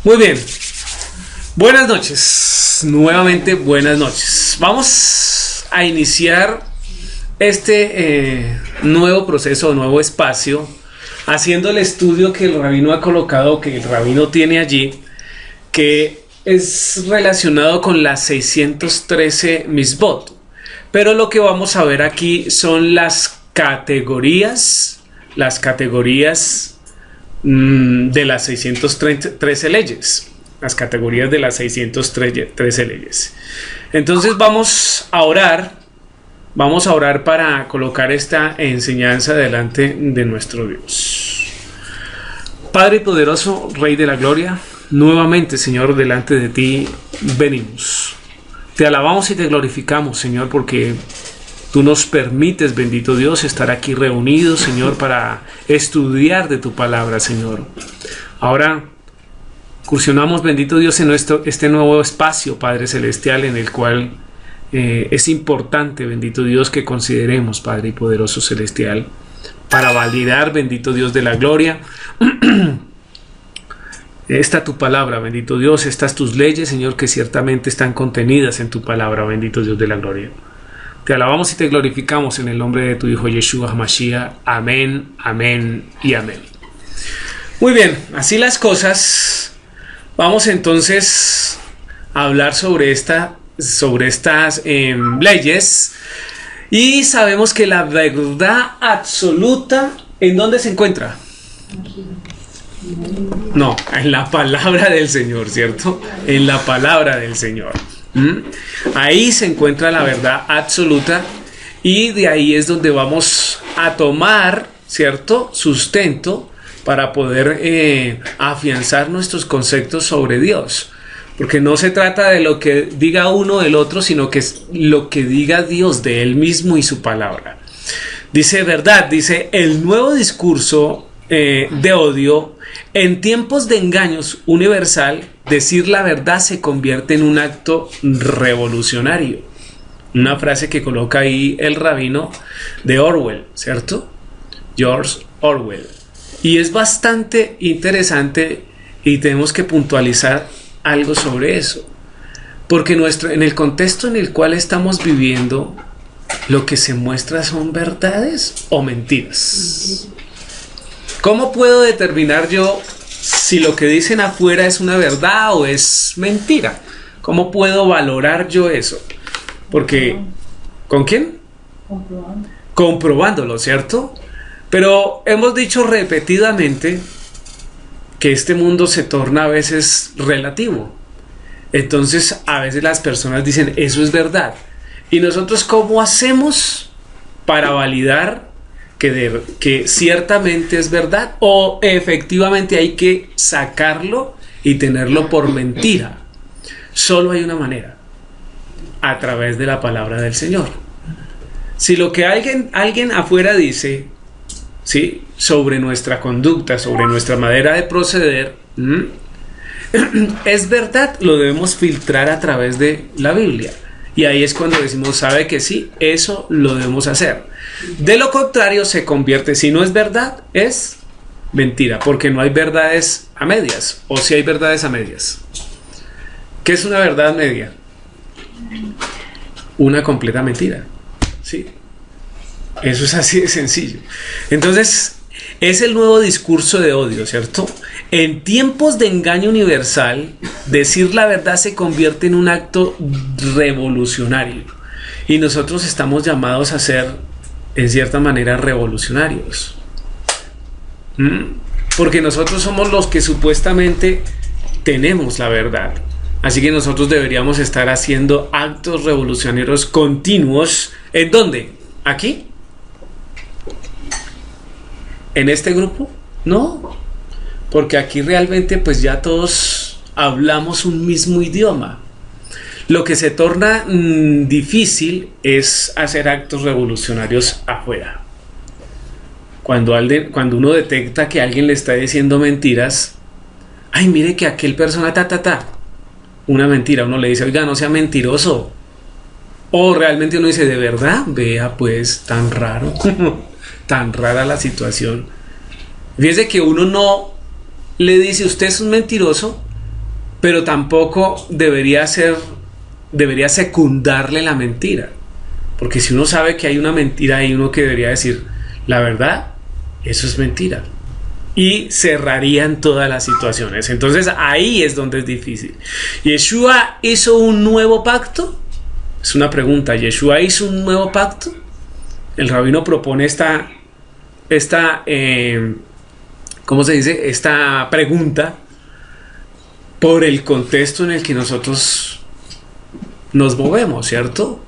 Muy bien. Buenas noches. Nuevamente buenas noches. Vamos a iniciar este nuevo proceso, nuevo espacio, haciendo el estudio que el rabino ha colocado, que el rabino tiene allí, que es relacionado con las 613 misbot. Pero lo que vamos a ver aquí son las categorías de las 613 leyes. Las categorías de las 613 leyes. Entonces vamos a orar para colocar esta enseñanza delante de nuestro Dios. Padre poderoso, Rey de la Gloria, nuevamente, Señor, delante de ti venimos. Te alabamos y te glorificamos, Señor, porque tú nos permites, bendito Dios, estar aquí reunidos, Señor, para estudiar de tu palabra, Señor. Ahora incursionamos, bendito Dios, en este nuevo espacio, Padre Celestial, en el cual es importante, bendito Dios, que consideremos, Padre y poderoso Celestial, para validar, bendito Dios de la gloria, esta tu palabra, bendito Dios, estas tus leyes, Señor, que ciertamente están contenidas en tu palabra, bendito Dios de la gloria. Te alabamos y te glorificamos en el nombre de tu Hijo Yeshua HaMashiach. Amén, amén y amén. Muy bien, así las cosas. Vamos entonces a hablar sobre estas leyes. Y sabemos que la verdad absoluta, ¿en dónde se encuentra? No, en la palabra del Señor, ¿cierto? En la palabra del Señor. Ahí se encuentra la verdad absoluta y de ahí es donde vamos a tomar, ¿cierto?, sustento para poder afianzar nuestros conceptos sobre Dios. Porque no se trata de lo que diga uno del otro, sino que es lo que diga Dios de Él mismo y su palabra. Dice verdad, dice el nuevo discurso de odio. En tiempos de engaños universal, decir la verdad se convierte en un acto revolucionario. Una frase que coloca ahí el rabino de Orwell, ¿cierto? George Orwell. Y es bastante interesante y tenemos que puntualizar algo sobre eso. Porque en el contexto en el cual estamos viviendo, lo que se muestra son verdades o mentiras. ¿Cómo puedo determinar yo si lo que dicen afuera es una verdad o es mentira? ¿Cómo puedo valorar yo eso? Porque, ¿con quién? Comprobándolo, ¿cierto? Pero hemos dicho repetidamente que este mundo se torna a veces relativo. Entonces, a veces las personas dicen, eso es verdad. ¿Y nosotros cómo hacemos para validar que ciertamente es verdad o efectivamente hay que sacarlo y tenerlo por mentira? Solo hay una manera: a través de la palabra del Señor. Si lo que alguien afuera dice, ¿sí?, sobre nuestra conducta, sobre nuestra manera de proceder, es verdad, lo debemos filtrar a través de la Biblia. Y ahí es cuando decimos, sabe que sí, eso lo debemos hacer. De lo contrario se convierte, si no es verdad, es mentira, porque no hay verdades a medias, o si hay verdades a medias. ¿Qué es una verdad media? Una completa mentira, ¿sí? Eso es así de sencillo. Entonces, es el nuevo discurso de odio, ¿cierto? En tiempos de engaño universal, decir la verdad se convierte en un acto revolucionario. Y nosotros estamos llamados a ser, en cierta manera, revolucionarios. Porque nosotros somos los que supuestamente tenemos la verdad. Así que nosotros deberíamos estar haciendo actos revolucionarios continuos. ¿En dónde? ¿Aquí? ¿En este grupo? No. Porque aquí realmente pues ya todos hablamos un mismo idioma. Lo que se torna difícil es hacer actos revolucionarios afuera. Cuando uno detecta que alguien le está diciendo mentiras, ay, mire que aquel persona una mentira, uno le dice, oiga, no sea mentiroso. O realmente uno dice, de verdad, vea pues, tan raro, tan rara la situación. Fíjese que uno no le dice, usted es un mentiroso, pero tampoco debería secundarle la mentira. Porque si uno sabe que hay una mentira ahí, uno que debería decir, la verdad, eso es mentira. Y cerrarían todas las situaciones. Entonces ahí es donde es difícil. ¿Yeshua hizo un nuevo pacto? Es una pregunta. ¿Yeshua hizo un nuevo pacto? El rabino propone ¿cómo se dice? Esta pregunta por el contexto en el que nosotros nos movemos, ¿cierto?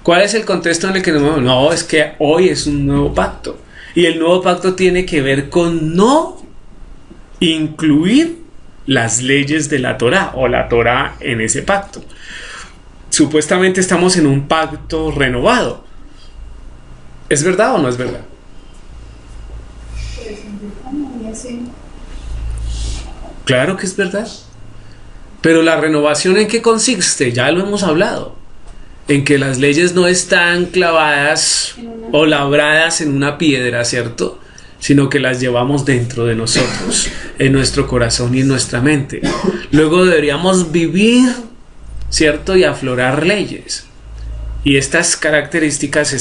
¿Cuál es el contexto en el que nos movemos? No, es que hoy es un nuevo pacto. Y el nuevo pacto tiene que ver con no incluir las leyes de la Torá o la Torá en ese pacto. Supuestamente estamos en un pacto renovado. ¿Es verdad o no es verdad? Claro que es verdad. Pero la renovación, ¿en qué consiste? Ya lo hemos hablado. En que las leyes no están clavadas o labradas en una piedra, ¿cierto? Sino que las llevamos dentro de nosotros, en nuestro corazón y en nuestra mente. Luego deberíamos vivir, ¿cierto? Y aflorar leyes. Y estas características,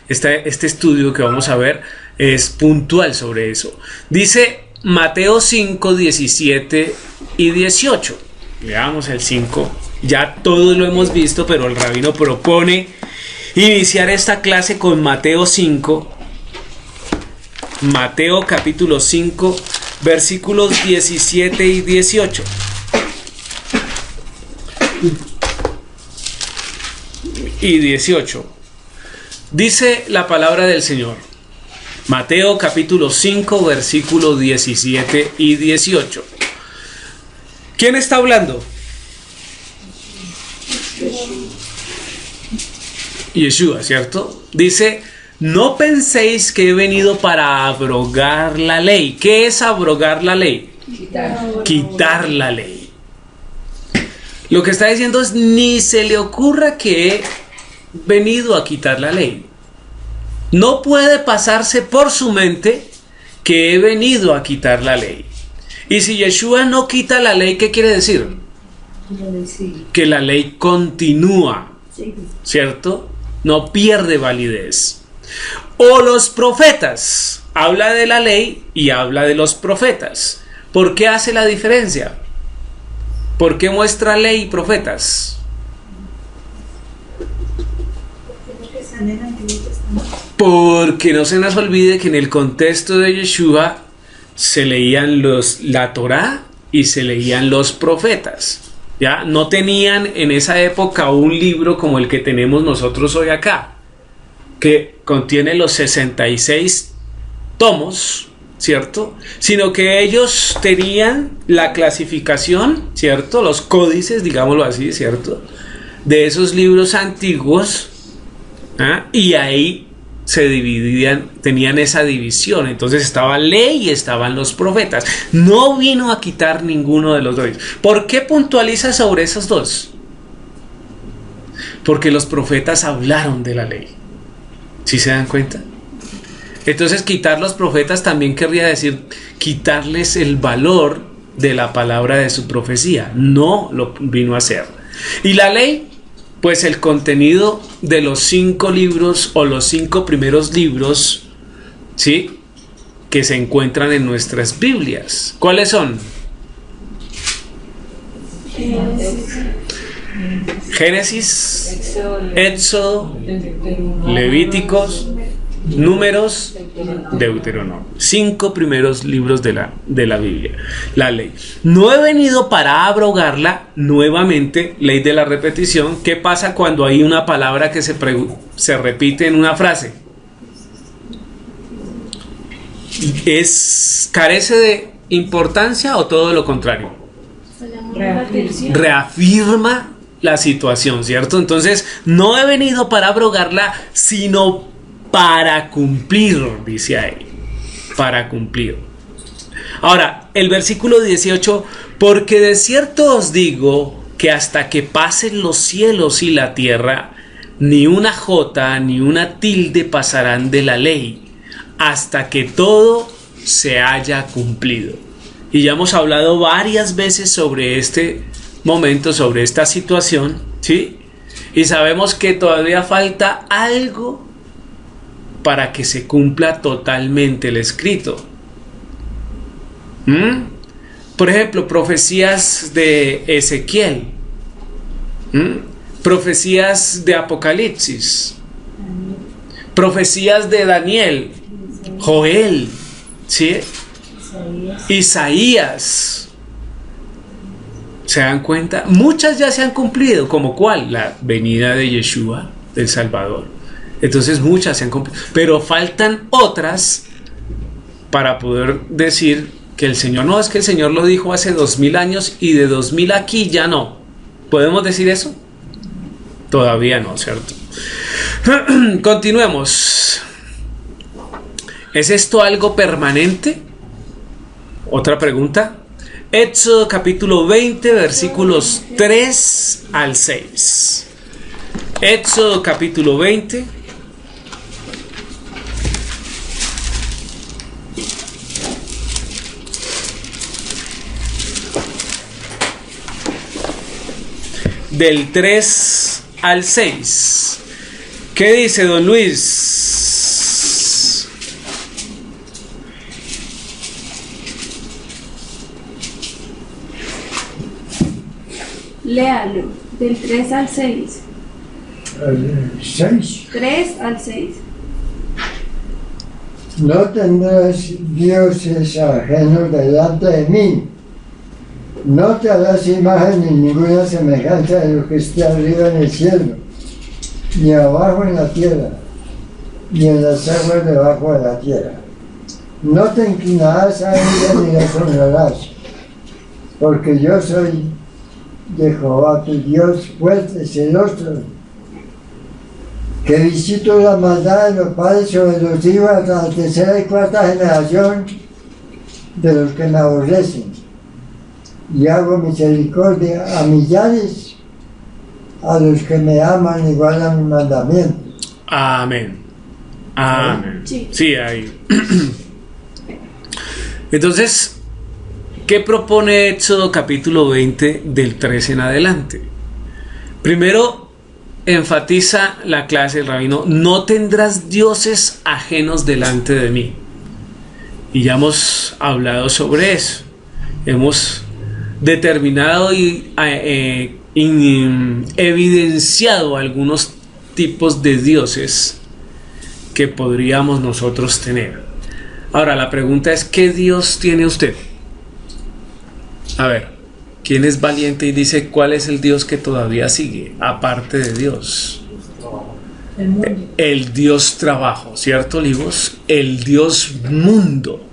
este estudio que vamos a ver es puntual sobre eso. Dice Mateo 5, 17 y 18. Leamos el 5. Ya todos lo hemos visto, pero el rabino propone iniciar esta clase con Mateo 5. Mateo capítulo 5, versículos 17 y 18. Y 18. Dice la palabra del Señor. Mateo capítulo 5, versículos 17 y 18. ¿Quién está hablando? Yeshua, ¿cierto? Dice, no penséis que he venido para abrogar la ley. ¿Qué es abrogar la ley? Quitar la ley. Lo que está diciendo es, ni se le ocurra que he venido a quitar la ley. No puede pasarse por su mente que he venido a quitar la ley. Y si Yeshua no quita la ley, ¿qué quiere decir? Que la ley continúa, ¿cierto? No pierde validez. O los profetas, habla de la ley y habla de los profetas. ¿Por qué hace la diferencia? ¿Por qué muestra ley y profetas? Porque no se nos olvide que en el contexto de Yeshua se leían la Torá y se leían los profetas. ¿Ya? No tenían en esa época un libro como el que tenemos nosotros hoy acá, que contiene los 66 tomos, ¿cierto? Sino que ellos tenían la clasificación, ¿cierto? Los códices, digámoslo así, ¿cierto? De esos libros antiguos, ¿ah? Y ahí se dividían, tenían esa división. Entonces estaba ley y estaban los profetas. No vino a quitar ninguno de los dos. ¿Por qué puntualiza sobre esos dos? Porque los profetas hablaron de la ley. ¿Sí se dan cuenta? Entonces quitar los profetas también querría decir quitarles el valor de la palabra de su profecía. No lo vino a hacer. Y la ley, pues el contenido de los 5 libros o los 5 primeros libros, ¿sí?, que se encuentran en nuestras Biblias. ¿Cuáles son? Génesis, Éxodo, Levíticos, Números, Deuteronomio. 5 primeros libros de la Biblia. La ley. No he venido para abrogarla. Nuevamente, ley de la repetición. ¿Qué pasa cuando hay una palabra que se repite en una frase? ¿Carece de importancia o todo lo contrario? Reafirma la situación, ¿cierto? Entonces, no he venido para abrogarla, sino para cumplir, dice ahí, para cumplir. Ahora, el versículo 18, porque de cierto os digo que hasta que pasen los cielos y la tierra, ni una jota ni una tilde pasarán de la ley, hasta que todo se haya cumplido. Y ya hemos hablado varias veces sobre este momento, sobre esta situación, ¿sí? Y sabemos que todavía falta algo para que se cumpla totalmente el escrito. Por ejemplo, profecías de Ezequiel, profecías de Apocalipsis, profecías de Daniel, Joel, ¿sí? Isaías. ¿Se dan cuenta? Muchas ya se han cumplido, como cuál, la venida de Yeshua, del Salvador. Entonces muchas se han cumplido, pero faltan otras para poder decir que el Señor, no, es que el Señor lo dijo hace 2000 años y de 2000 aquí ya no. ¿Podemos decir eso? Todavía no, ¿cierto? Continuemos. ¿Es esto algo permanente? Otra pregunta. Éxodo capítulo 20, versículos 3 al 6. Éxodo capítulo 20. Del 3 al 6. ¿Qué dice don Luis? Léalo, del 3 al 6. ¿El 6? 3 al 6. No tendrás dioses ajenos delante de mí. No te harás imagen ni ninguna semejanza de lo que esté arriba en el cielo, ni abajo en la tierra, ni en las aguas debajo de la tierra. No te inclinarás a ella ni las honrarás, porque yo soy Jehová tu Dios fuerte, celoso, que visito la maldad de los padres sobre los hijos hasta la tercera y cuarta generación de los que me aborrecen, y hago misericordia a millares, a los que me aman y guardan mi mandamiento. Amén. Amén. Sí. Sí, ahí. Entonces, ¿qué propone Éxodo capítulo 20 del 3 en adelante? Primero, enfatiza la clase del rabino: no tendrás dioses ajenos delante de mí. Y ya hemos hablado sobre eso. Hemos determinado y evidenciado algunos tipos de dioses que podríamos nosotros tener. Ahora, la pregunta es: ¿qué Dios tiene usted? A ver, ¿quién es valiente y dice cuál es el Dios que todavía sigue, aparte de Dios? El mundo. El Dios trabajo, ¿cierto, Olivos? El Dios mundo.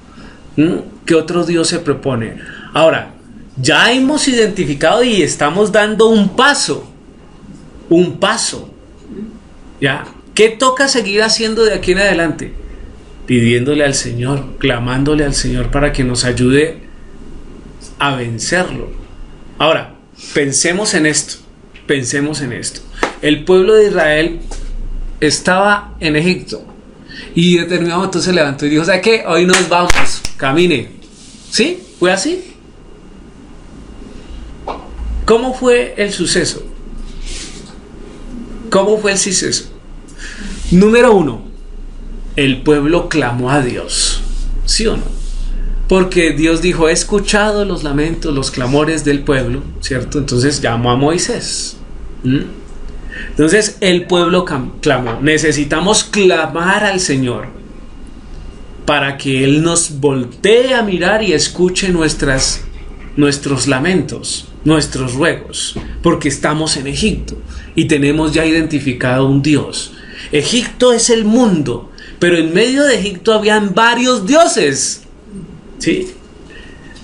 ¿Qué otro Dios se propone? Ahora, ya hemos identificado y estamos dando un paso. ¿Ya? ¿Qué toca seguir haciendo de aquí en adelante? Pidiéndole al Señor, clamándole al Señor para que nos ayude a vencerlo. Ahora, pensemos en esto. El pueblo de Israel estaba en Egipto y determinado momento se levantó y dijo: ¿sabe qué? Hoy nos vamos, camine. ¿Sí? ¿Fue así? ¿Cómo fue el suceso? Número 1, el pueblo clamó a Dios, ¿sí o no? Porque Dios dijo: he escuchado los lamentos, los clamores del pueblo, ¿cierto? Entonces llamó a Moisés. Entonces el pueblo clamó. Necesitamos clamar al Señor para que Él nos voltee a mirar y escuche nuestros lamentos, nuestros ruegos, porque estamos en Egipto y tenemos ya identificado un Dios. Egipto es el mundo, pero en medio de Egipto habían varios dioses, ¿sí?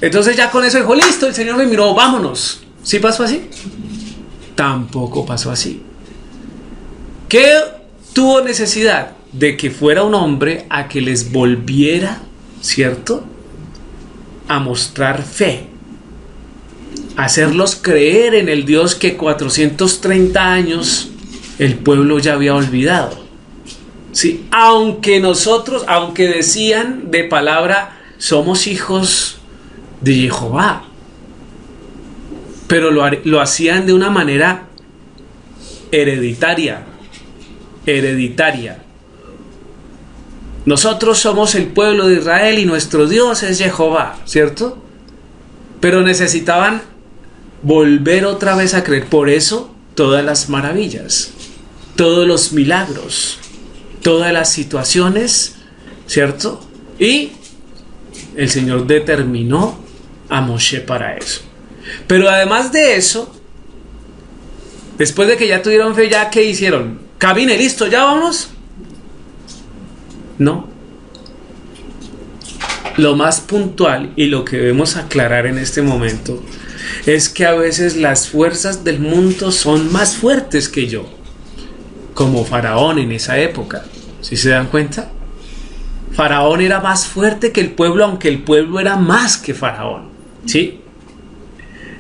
Entonces ya con eso dijo: listo, el Señor me miró, vámonos. ¿Sí pasó así? Tampoco pasó así. ¿Qué tuvo necesidad? De que fuera un hombre a que les volviera, ¿cierto?, a mostrar fe, hacerlos creer en el Dios que 430 años el pueblo ya había olvidado. Sí, aunque decían de palabra: somos hijos de Jehová. Pero lo hacían de una manera hereditaria. Nosotros somos el pueblo de Israel y nuestro Dios es Jehová, ¿cierto? Pero necesitaban volver otra vez a creer. Por eso todas las maravillas, todos los milagros, todas las situaciones, ¿cierto? Y el Señor determinó a Moshe para eso. Pero además de eso, después de que ya tuvieron fe, ¿ya qué hicieron? Cabine, listo, ¿ya vamos? No. Lo más puntual y lo que debemos aclarar en este momento es que a veces las fuerzas del mundo son más fuertes que yo, como Faraón en esa época. ¿Sí se dan cuenta? Faraón era más fuerte que el pueblo, aunque el pueblo era más que Faraón, ¿sí?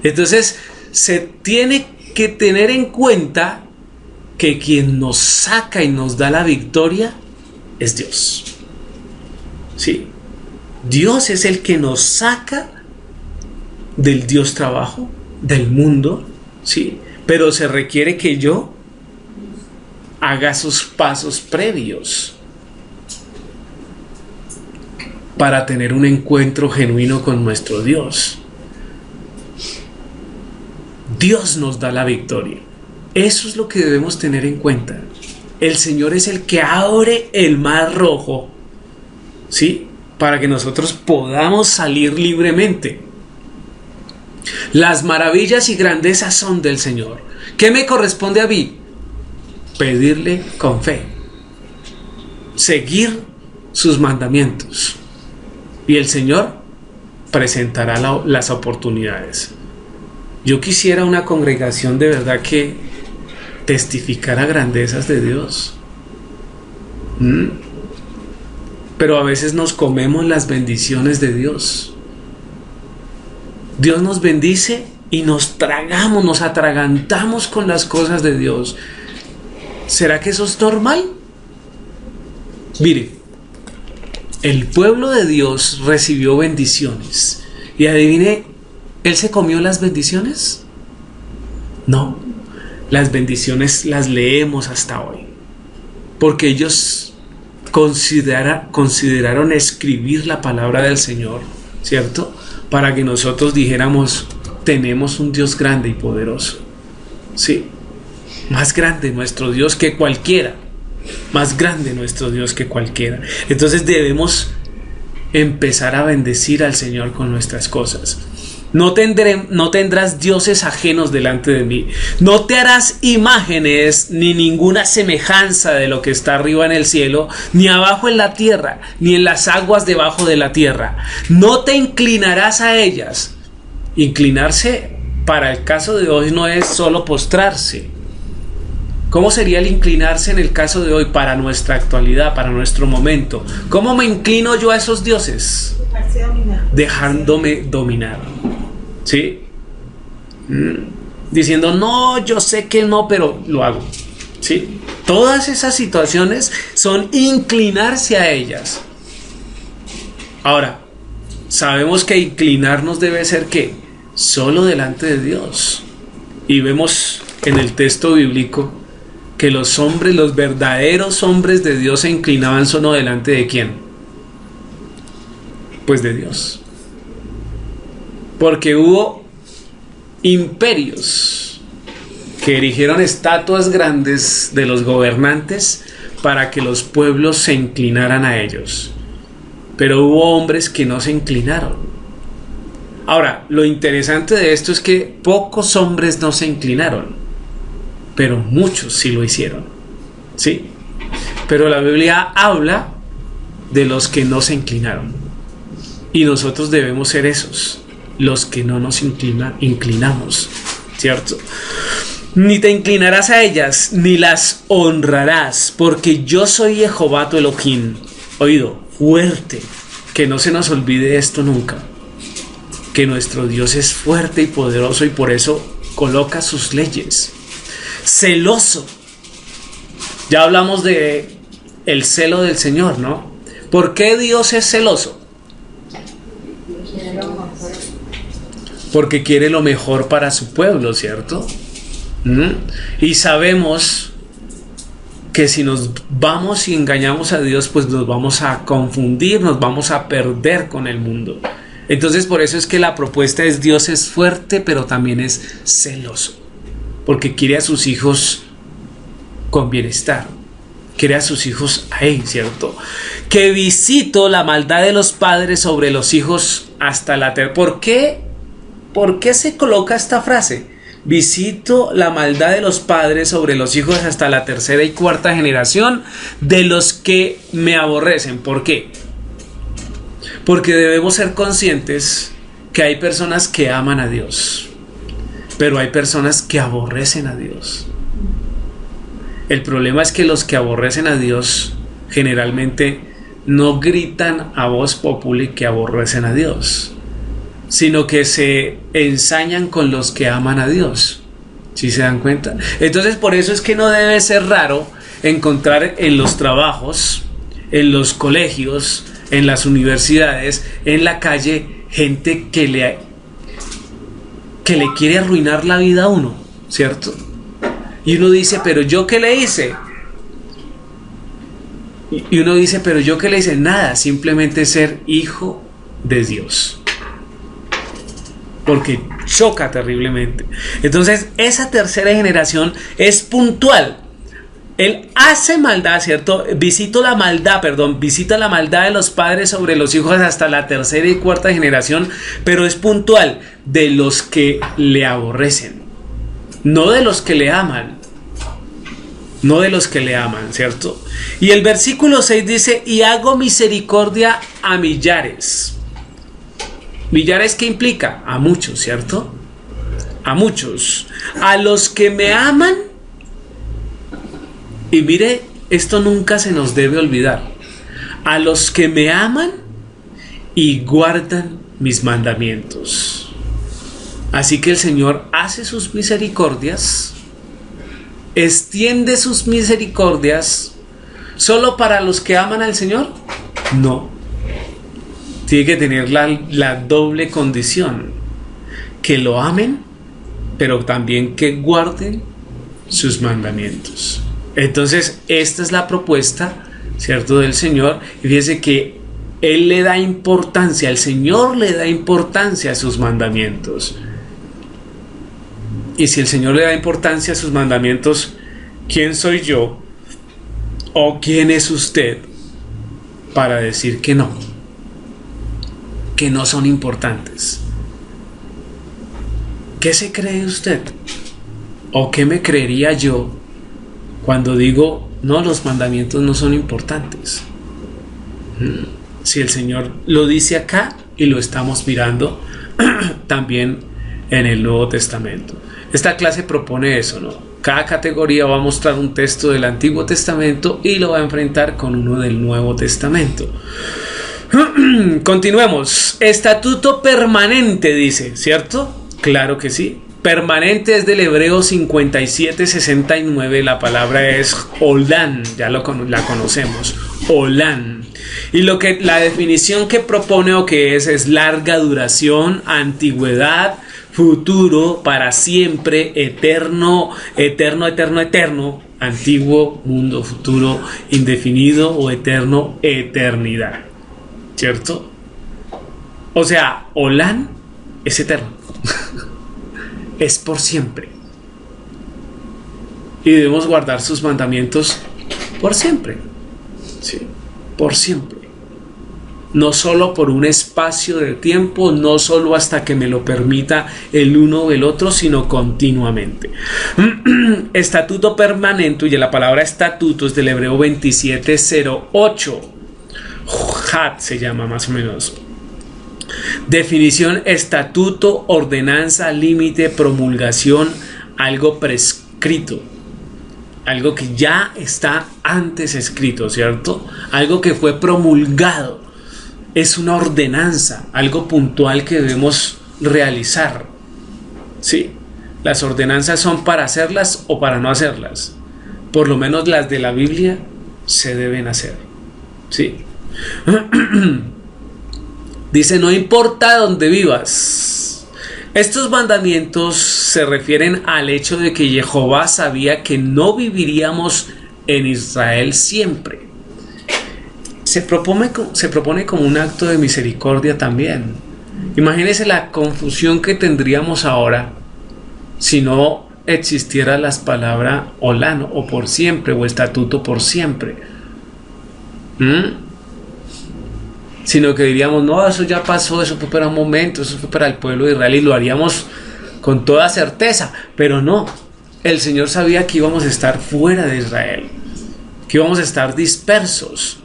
Entonces se tiene que tener en cuenta que quien nos saca y nos da la victoria es Dios. ¿Sí? Dios es el que nos saca del Dios trabajo, del mundo, ¿sí? Pero se requiere que yo haga sus pasos previos para tener un encuentro genuino con nuestro Dios. Dios nos da la victoria. Eso es lo que debemos tener en cuenta. El Señor es el que abre el mar rojo, ¿sí? Para que nosotros podamos salir libremente. Las maravillas y grandezas son del Señor. ¿Qué me corresponde a mí? Pedirle con fe, seguir sus mandamientos, y el Señor presentará las oportunidades. Yo quisiera una congregación de verdad que testificara grandezas de Dios. Pero a veces nos comemos las bendiciones de Dios. Dios nos bendice y nos tragamos, nos atragantamos con las cosas de Dios. ¿Será que eso es normal? Mire, el pueblo de Dios recibió bendiciones. Y adivine, ¿él se comió las bendiciones? No, las bendiciones las leemos hasta hoy. Porque ellos consideraron escribir la palabra del Señor, ¿cierto? Para que nosotros dijéramos, tenemos un Dios grande y poderoso. Sí, más grande nuestro Dios que cualquiera. Más grande nuestro Dios que cualquiera. Entonces debemos empezar a bendecir al Señor con nuestras cosas. No tendrás dioses ajenos delante de mí. No te harás imágenes ni ninguna semejanza de lo que está arriba en el cielo, ni abajo en la tierra, ni en las aguas debajo de la tierra. No te inclinarás a ellas. Inclinarse para el caso de hoy no es solo postrarse. ¿Cómo sería el inclinarse en el caso de hoy para nuestra actualidad, para nuestro momento? ¿Cómo me inclino yo a esos dioses? Dejándome dominar. ¿Sí? Diciendo, no, yo sé que no, pero lo hago. ¿Sí? Todas esas situaciones son inclinarse a ellas. Ahora, sabemos que inclinarnos debe ser ¿qué? Solo delante de Dios. Y vemos en el texto bíblico que los hombres, los verdaderos hombres de Dios se inclinaban solo delante de ¿quién? Pues de Dios. Porque hubo imperios que erigieron estatuas grandes de los gobernantes para que los pueblos se inclinaran a ellos. Pero hubo hombres que no se inclinaron. Ahora, lo interesante de esto es que pocos hombres no se inclinaron, pero muchos sí lo hicieron, ¿sí? Pero la Biblia habla de los que no se inclinaron. Y nosotros debemos ser esos, los que no nos inclinamos, ¿cierto? Ni te inclinarás a ellas, ni las honrarás, porque yo soy Jehová tu Elohim. Oído, fuerte, que no se nos olvide esto nunca, que nuestro Dios es fuerte y poderoso y por eso coloca sus leyes. Celoso. Ya hablamos de el celo del Señor, ¿no? ¿Por qué Dios es celoso? porque quiere lo mejor para su pueblo, ¿cierto? Y sabemos que si nos vamos y engañamos a Dios, pues nos vamos a confundir, nos vamos a perder con el mundo. Entonces por eso es que la propuesta es: Dios es fuerte, pero también es celoso, porque quiere a sus hijos con bienestar, quiere a sus hijos ahí, ¿cierto? Que visito la maldad de los padres sobre los hijos hasta la tercera. ¿Por qué se coloca esta frase? Visito la maldad de los padres sobre los hijos hasta la tercera y cuarta generación de los que me aborrecen. ¿Por qué? Porque debemos ser conscientes que hay personas que aman a Dios, pero hay personas que aborrecen a Dios. El problema es que los que aborrecen a Dios generalmente no gritan a voz populi que aborrecen a Dios, sino que se ensañan con los que aman a Dios. ¿Sí se dan cuenta? Entonces por eso es que no debe ser raro encontrar en los trabajos, en los colegios, en las universidades, en la calle, gente que le quiere arruinar la vida a uno, ¿cierto? Y uno dice: ¿pero yo qué le hice? Y uno dice: ¿pero yo qué le hice? Nada, simplemente ser hijo de Dios, porque choca terriblemente. Entonces esa tercera generación es puntual. Él hace maldad, ¿cierto? Visita la maldad de los padres sobre los hijos hasta la tercera y cuarta generación, pero es puntual, de los que le aborrecen, no de los que le aman. No de los que le aman, ¿cierto? Y el versículo 6 dice: y hago misericordia a millares. ¿Millares qué implica? A muchos, ¿cierto? A muchos. A los que me aman. Y mire, esto nunca se nos debe olvidar. A los que me aman y guardan mis mandamientos. Así que el Señor hace sus misericordias, extiende sus misericordias solo para los que aman al Señor. No. Tiene que tener la doble condición: que lo amen, pero también que guarden sus mandamientos. Entonces esta es la propuesta, ¿cierto?, del Señor. Y fíjese que Él le da importancia, el Señor le da importancia a sus mandamientos. Y si el Señor le da importancia a sus mandamientos, ¿quién soy yo o quién es usted para decir que no son importantes? ¿Qué se cree usted? ¿O qué me creería yo cuando digo: no, los mandamientos no son importantes? Si el Señor lo dice acá y lo estamos mirando también en el Nuevo Testamento. Esta clase propone eso, ¿no? Cada categoría va a mostrar un texto del Antiguo Testamento y lo va a enfrentar con uno del Nuevo Testamento. Continuemos. Estatuto permanente, dice, ¿cierto? Claro que sí. Permanente es del hebreo 5769. La palabra es olán, ya la conocemos. Olán. Y la definición que propone o que es larga duración, antigüedad, futuro, para siempre, eterno, antiguo, mundo, futuro, indefinido o eterno, eternidad. ¿Cierto? O sea, olán es eterno. Es por siempre. Y debemos guardar sus mandamientos por siempre. Sí, por siempre. No solo por un espacio de tiempo, no solo hasta que me lo permita el uno o el otro, sino continuamente. Estatuto permanente, y la palabra estatuto es del hebreo 2708. Hat se llama más o menos. Definición: estatuto, ordenanza, límite, promulgación, algo prescrito, algo que ya está antes escrito, ¿cierto? Algo que fue promulgado. Es una ordenanza, algo puntual que debemos realizar. ¿Sí? Las ordenanzas son para hacerlas o para no hacerlas. Por lo menos las de la Biblia se deben hacer. ¿Sí? Dice, no importa dónde vivas. Estos mandamientos se refieren al hecho de que Jehová sabía que no viviríamos en Israel siempre. Se propone como un acto de misericordia también. Imagínense la confusión que tendríamos ahora si no existiera las palabras olano o por siempre o estatuto por siempre. Sino que diríamos, no, eso ya pasó, eso fue para un momento, eso fue para el pueblo de Israel y lo haríamos con toda certeza. Pero no, el Señor sabía que íbamos a estar fuera de Israel, que íbamos a estar dispersos.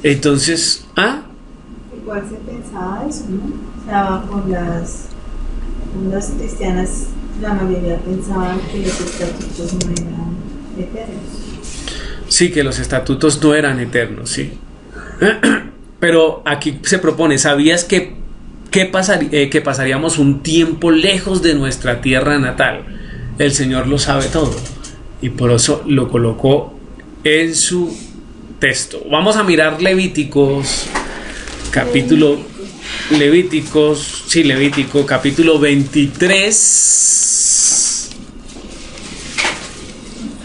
Entonces, Igual se pensaba eso, ¿no? O sea, por las ondas cristianas, la mayoría pensaban que los estatutos no eran eternos. Sí, que los estatutos no eran eternos, sí. Pero aquí se propone, ¿sabías que pasaríamos un tiempo lejos de nuestra tierra natal? El Señor lo sabe todo y por eso lo colocó en su texto. Vamos a mirar Levítico, capítulo 23,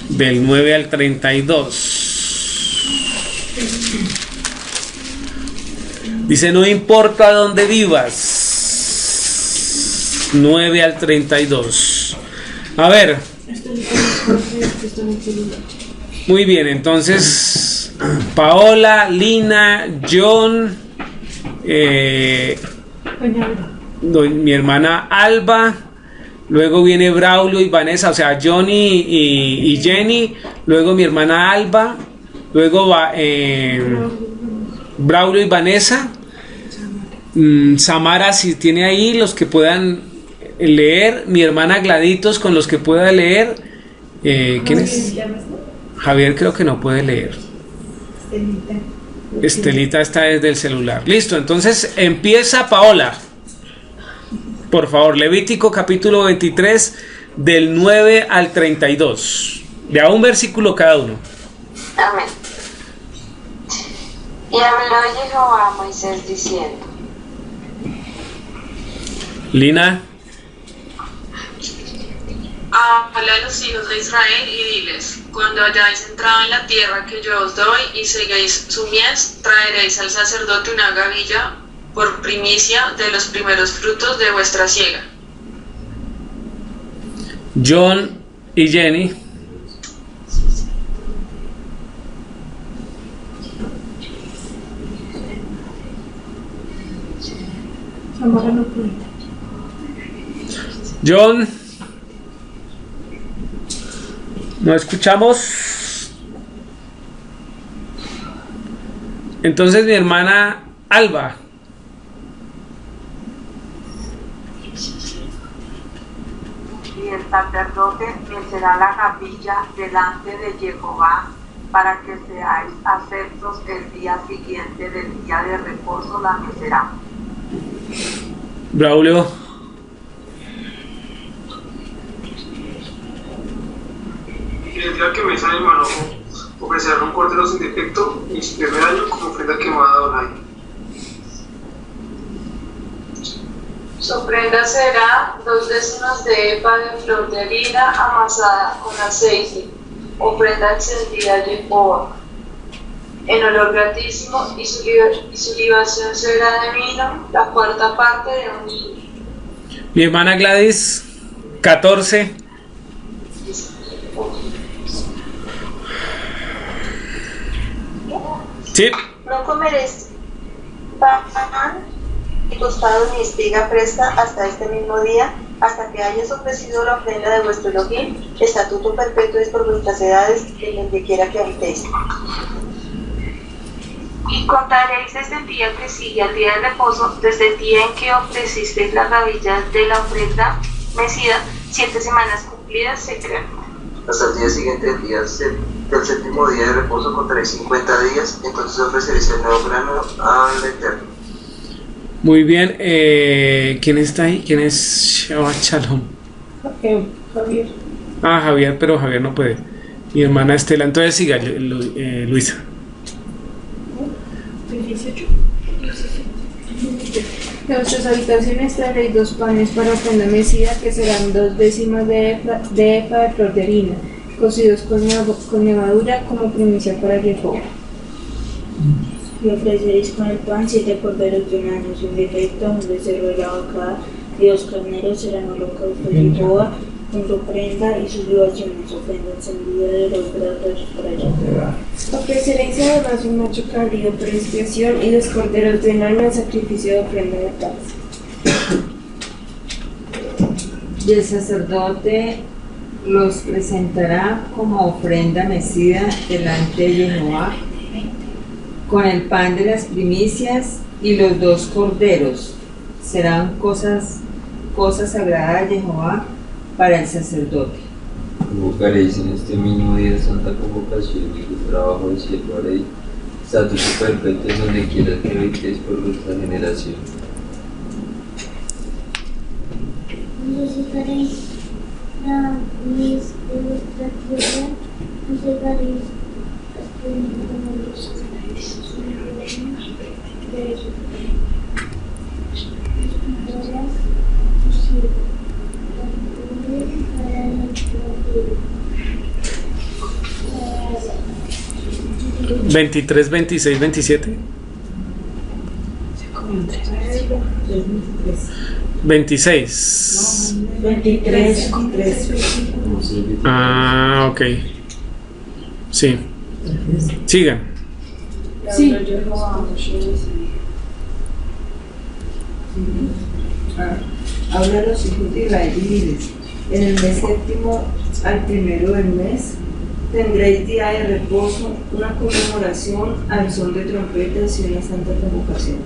del 9 al 32. Dice, no importa dónde vivas. 9 al 32. A ver. Muy bien, entonces Paola, Lina, John, mi hermana Alba, luego viene Braulio y Vanessa, o sea, Johnny y Jenny, luego mi hermana Alba, luego va Braulio y Vanessa, Samara, si tiene ahí los que puedan leer, mi hermana Gladitos con los que pueda leer. ¿Quién es? Javier creo que no puede leer. Estelita está desde el celular. Listo, entonces empieza Paola. Por favor, Levítico capítulo 23 del 9 al 32. De a un versículo cada uno. Amén. Y habló Jehová a Moisés diciendo. Lina. Habla a los hijos de Israel y diles, cuando hayáis entrado en la tierra que yo os doy y seguéis su mies, traeréis al sacerdote una gavilla por primicia de los primeros frutos de vuestra siega. John y Jenny. John, ¿no escuchamos? Entonces mi hermana Alba. Y el sacerdote mecerá la gavilla delante de Jehová para que seáis aceptos el día siguiente del día de reposo la mecerá. Braulio. Y el día que mesa el manojo, ofrecerá un cordero sin defecto y sin primer año como ofrenda quemada a Adonai. Su ofrenda será 2 décimas de efa de flor de harina amasada con aceite, ofrenda encendida a Jehová, en olor gratísimo, y su libación será de vino, la cuarta parte de un hin. Mi hermana Gladys, 14. Sí. No comeréis pan tostado ni espiga fresca hasta este mismo día, hasta que hayas ofrecido la ofrenda de vuestro Elohim. Estatuto perpetuo es por vuestras edades, en donde quiera que habitéis. Y contaréis desde el día que sigue al día de reposo, desde el día en que ofrecisteis las gavillas de la ofrenda mecida, 7 semanas cumplidas se crean. Hasta el día siguiente, el día del séptimo día de reposo, contaréis 50 días, entonces ofreceréis el nuevo grano al Eterno. Muy bien, ¿quién está ahí? ¿Quién es Shalom? Javier. Javier, pero Javier no puede. Mi hermana Estela, entonces siga, Luisa. 18. De vuestras habitaciones traeréis 2 panes para ofrenda mecida, que serán 2 décimas de efa de flor de harina, cocidos con levadura como primicia para Jehová. Y ofreceréis con el pan 7 corderos de un año sin defecto, un becerro de la vaca, y 2 carneros serán holocaustos de Jehová, con su ofrenda y sus libaciones, ofrenda encendida de los gratos para Jehová. Ofreceréis además un macho cabrío por expiación y 2 corderos de un año en sacrificio de ofrenda de paz. Y el sacerdote los presentará como ofrenda mecida delante de Jehová, con el pan de las primicias y los 2 corderos. Serán cosas sagradas de Jehová para el sacerdote. Convocaréis en este mismo día santa convocación y el trabajo del cielo haréis, estatuto perpetuo donde quiera que habitéis por vuestra generación. Necesitaréis la mies de vuestra tierra, y llegaréis hasta el número de los ¿23, 26, 27? 26. 23. Ah, ok. Sí. Sigan. Sí. Habla a los hijos de Israel y diles: en el mes séptimo, al primero del mes, tendréis día de reposo, una conmemoración al son de trompetas y una santa convocación.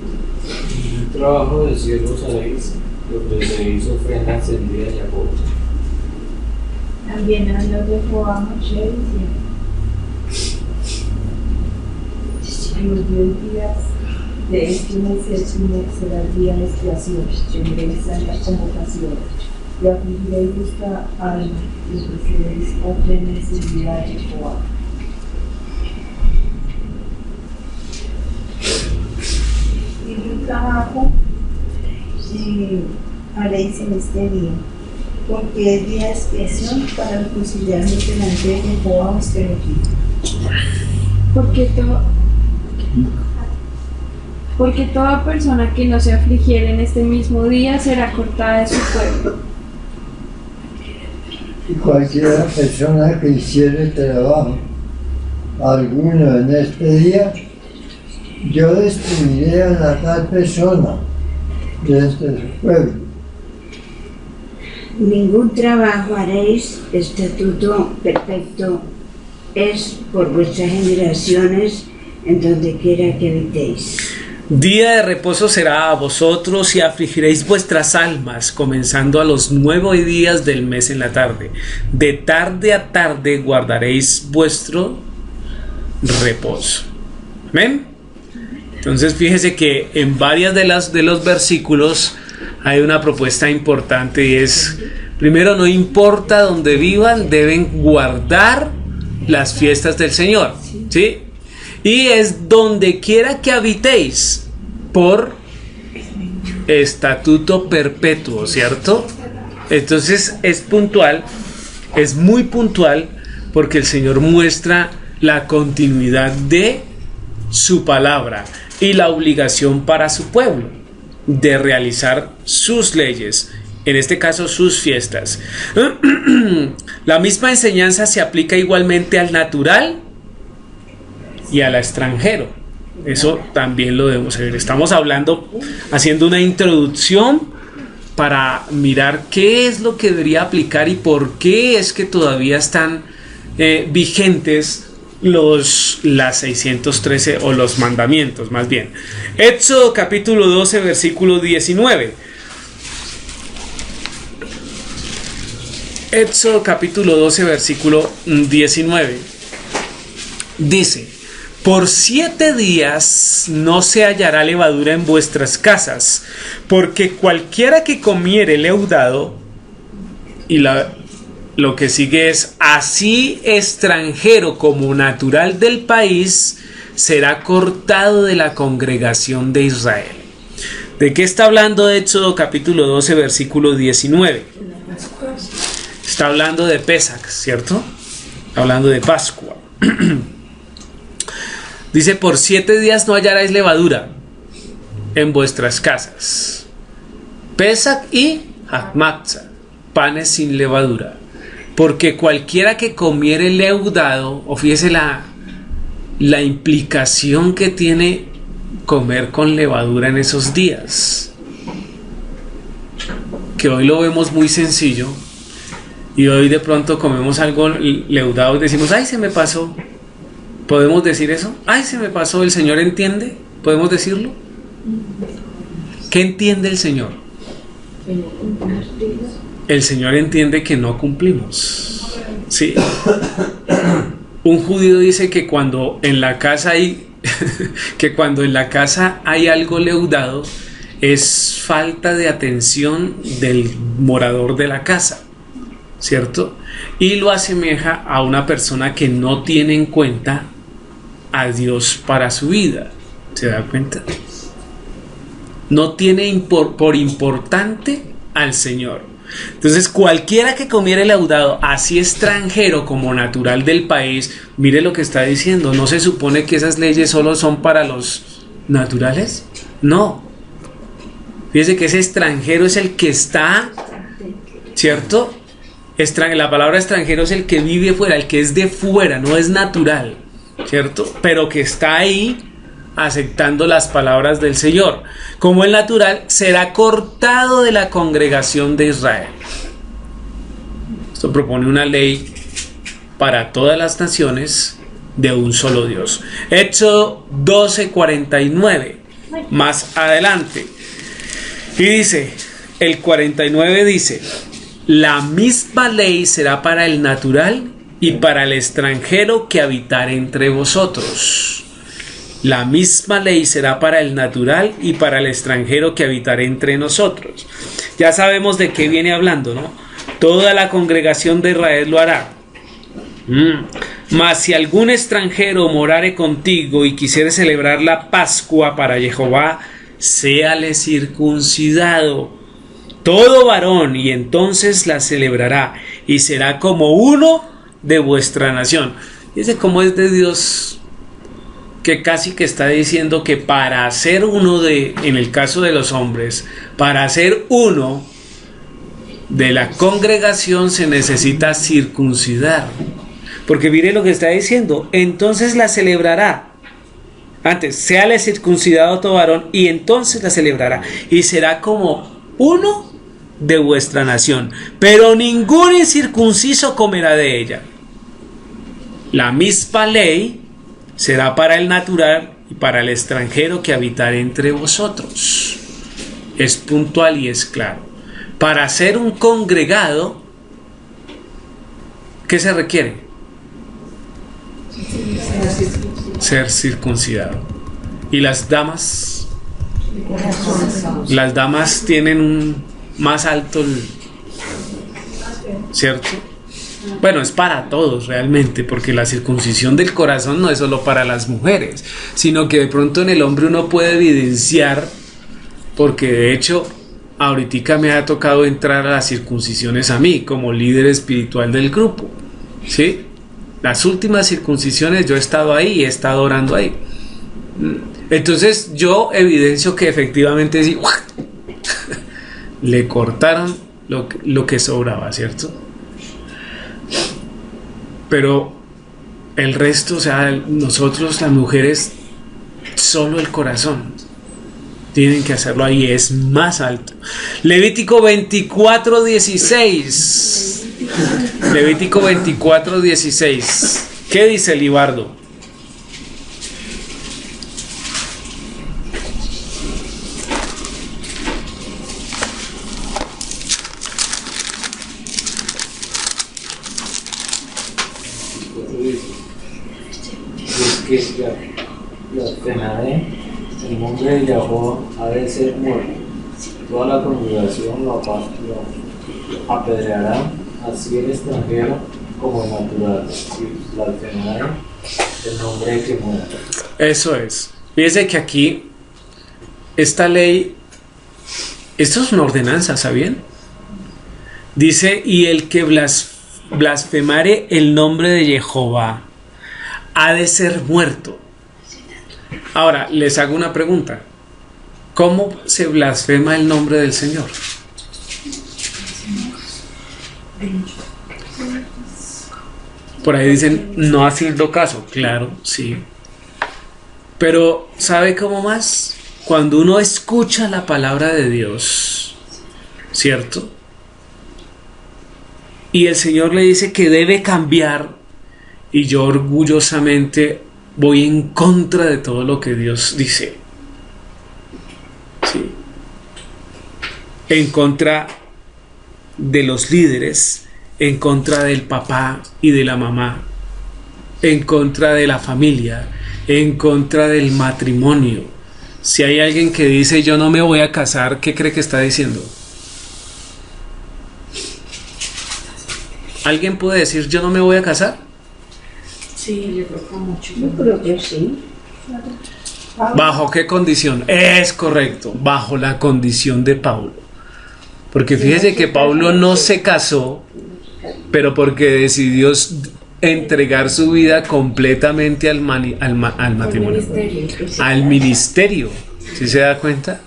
El trabajo del cielo haréis, y ofreceréis ofrenda encendida y a Jehová. También habló de Jehová a Moshe diciendo: En los 10 días de este mes séptimo será el día de expiación, tendréis santa convocación, y afligiréis vuestra alma, y ofreceréis ofrenda encendida de Jehová. ningún trabajo haréis en este día, porque es día de expiación para reconciliarnos delante de Jehová vuestro Elohim. Porque toda persona que no se afligiere en este mismo día será cortada de su pueblo. Y cualquier persona que hiciere trabajo alguno en este día, yo destruiré a la tal persona de este pueblo. Ningún trabajo haréis, estatuto perfecto es por vuestras generaciones en donde quiera que habitéis. Día de reposo será a vosotros y afligiréis vuestras almas, comenzando a los 9 días del mes en la tarde. De tarde a tarde guardaréis vuestro reposo. ¿Amén? Entonces fíjese que en varias de los versículos hay una propuesta importante y es: primero, no importa dónde vivan, deben guardar las fiestas del Señor, ¿sí? Y es donde quiera que habitéis por estatuto perpetuo, ¿cierto? Entonces es puntual, es muy puntual, porque el Señor muestra la continuidad de su palabra y la obligación para su pueblo de realizar sus leyes, en este caso sus fiestas. La misma enseñanza se aplica igualmente al natural y al extranjero. Eso también lo debemos saber. Estamos haciendo una introducción para mirar qué es lo que debería aplicar y por qué es que todavía están vigentes las 613 o los mandamientos, más bien. Éxodo capítulo 12 versículo 19. Éxodo capítulo 12 versículo 19 dice: por 7 días no se hallará levadura en vuestras casas, porque cualquiera que comiere leudado, y lo que sigue es: así extranjero como natural del país, será cortado de la congregación de Israel. ¿De qué está hablando Éxodo capítulo 12, versículo 19? Está hablando de Pesach, ¿cierto? Está hablando de Pascua. Dice, por 7 días no hallaréis levadura en vuestras casas. Pesach y Hakmatza, panes sin levadura. Porque cualquiera que comiere leudado, o fíjese la implicación que tiene comer con levadura en esos días. Que hoy lo vemos muy sencillo. Y hoy de pronto comemos algo leudado y decimos, ay, se me pasó. ¿Podemos decir eso? Ay, se me pasó, ¿el Señor entiende? ¿Podemos decirlo? ¿Qué entiende el Señor? El Señor entiende que no cumplimos. Sí. Un judío dice que cuando en la casa hay algo leudado, es falta de atención del morador de la casa, ¿cierto? Y lo asemeja a una persona que no tiene en cuenta a Dios para su vida. ¿Se da cuenta? No tiene por importante al Señor. Entonces, cualquiera que comiere leudado, así extranjero como natural del país, mire lo que está diciendo. ¿No se supone que esas leyes solo son para los naturales? No. Fíjese que ese extranjero es el que está, ¿cierto? La palabra extranjero es el que vive fuera, el que es de fuera, no es natural, ¿cierto? Pero que está ahí aceptando las palabras del Señor. Como el natural, será cortado de la congregación de Israel. Esto propone una ley para todas las naciones de un solo Dios. Éxodo 12:49, más adelante. Y dice, el 49 dice, la misma ley será para el natural y para el extranjero que habitar entre vosotros. La misma ley será para el natural y para el extranjero que habitará entre nosotros. Ya sabemos de qué viene hablando, ¿no? Toda la congregación de Israel lo hará. Mas si algún extranjero morare contigo y quisiere celebrar la Pascua para Jehová, séale circuncidado todo varón, y entonces la celebrará, y será como uno de vuestra nación. Fíjense cómo es de Dios, que casi que está diciendo que para ser uno en el caso de los hombres, para ser uno de la congregación se necesita circuncidar. Porque mire lo que está diciendo, entonces la celebrará. Antes, séale circuncidado todo varón, y entonces la celebrará, y será como uno de vuestra nación, pero ningún incircunciso comerá de ella. La misma ley será para el natural y para el extranjero que habitará entre vosotros. Es puntual y es claro. Para ser un congregado, ¿qué se requiere? Ser circuncidado. Y las damas tienen un más alto, ¿cierto? Bueno, es para todos realmente, porque la circuncisión del corazón no es solo para las mujeres, sino que de pronto en el hombre uno puede evidenciar, porque de hecho ahorita me ha tocado entrar a las circuncisiones a mí como líder espiritual del grupo, ¿sí? Las últimas circuncisiones yo he estado ahí y he estado orando ahí. Entonces yo evidencio que efectivamente sí, le cortaron lo que sobraba, ¿cierto? Pero el resto, o sea, nosotros las mujeres, solo el corazón tienen que hacerlo ahí, es más alto. Levítico 24:16. Levítico 24:16. ¿Qué dice Libardo? Que blasfemaré el nombre de Yahweh ha de ser muerto. Toda la congregación lo apedreará, así el extranjero como el natural, y blasfemaré el nombre de que muera. Eso es. Fíjese que aquí esta ley Esto es una ordenanza, ¿sabían? Dice, y el que blasfemare el nombre de Jehová ha de ser muerto. Ahora, les hago una pregunta. ¿Cómo se blasfema el nombre del Señor? Por ahí dicen, no haciendo caso. Claro, sí. Pero, ¿sabe cómo más? Cuando uno escucha la palabra de Dios, ¿cierto? Y el Señor le dice que debe cambiar, y yo orgullosamente voy en contra de todo lo que Dios dice. ¿Sí? En contra de los líderes, en contra del papá y de la mamá, en contra de la familia, en contra del matrimonio. Si hay alguien que dice yo no me voy a casar, ¿qué cree que está diciendo? ¿Alguien puede decir yo no me voy a casar? Sí, yo creo que mucho. Yo creo que sí. ¿Bajo qué condición? Es correcto, bajo la condición de Pablo. Porque fíjese que Pablo no se casó, pero porque decidió entregar su vida completamente al matrimonio, al ministerio. ¿Sí se da cuenta?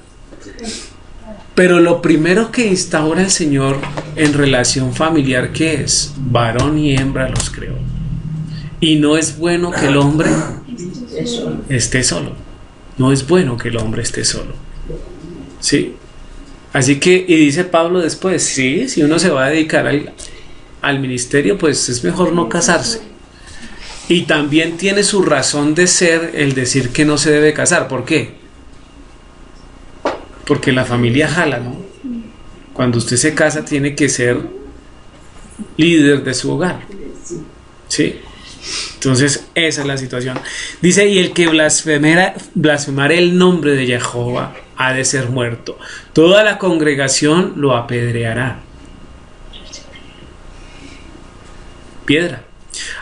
Pero lo primero que instaura el Señor en relación familiar, ¿qué es? Varón y hembra los creó. Y no es bueno que el hombre esté solo. No es bueno que el hombre esté solo. ¿Sí? Así que, y dice Pablo después, sí, si uno se va a dedicar al ministerio, pues es mejor no casarse. Y también tiene su razón de ser el decir que no se debe casar. ¿Por qué? Porque la familia jala, ¿no? Cuando usted se casa tiene que ser líder de su hogar. ¿Sí? Entonces esa es la situación. Dice, y el que blasfemare el nombre de Jehová ha de ser muerto. Toda la congregación lo apedreará. Piedra.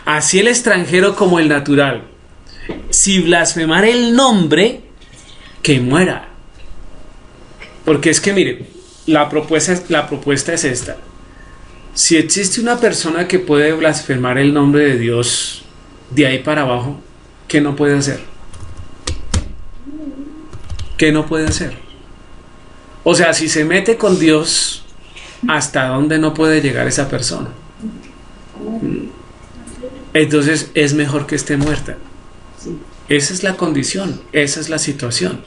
Así el extranjero como el natural. Si blasfemare el nombre, que muera. Porque es que miren, la propuesta es esta. Si existe una persona que puede blasfemar el nombre de Dios de ahí para abajo, ¿qué no puede hacer? ¿Qué no puede hacer? O sea, si se mete con Dios, ¿hasta dónde no puede llegar esa persona? Entonces es mejor que esté muerta. Esa es la condición, esa es la situación.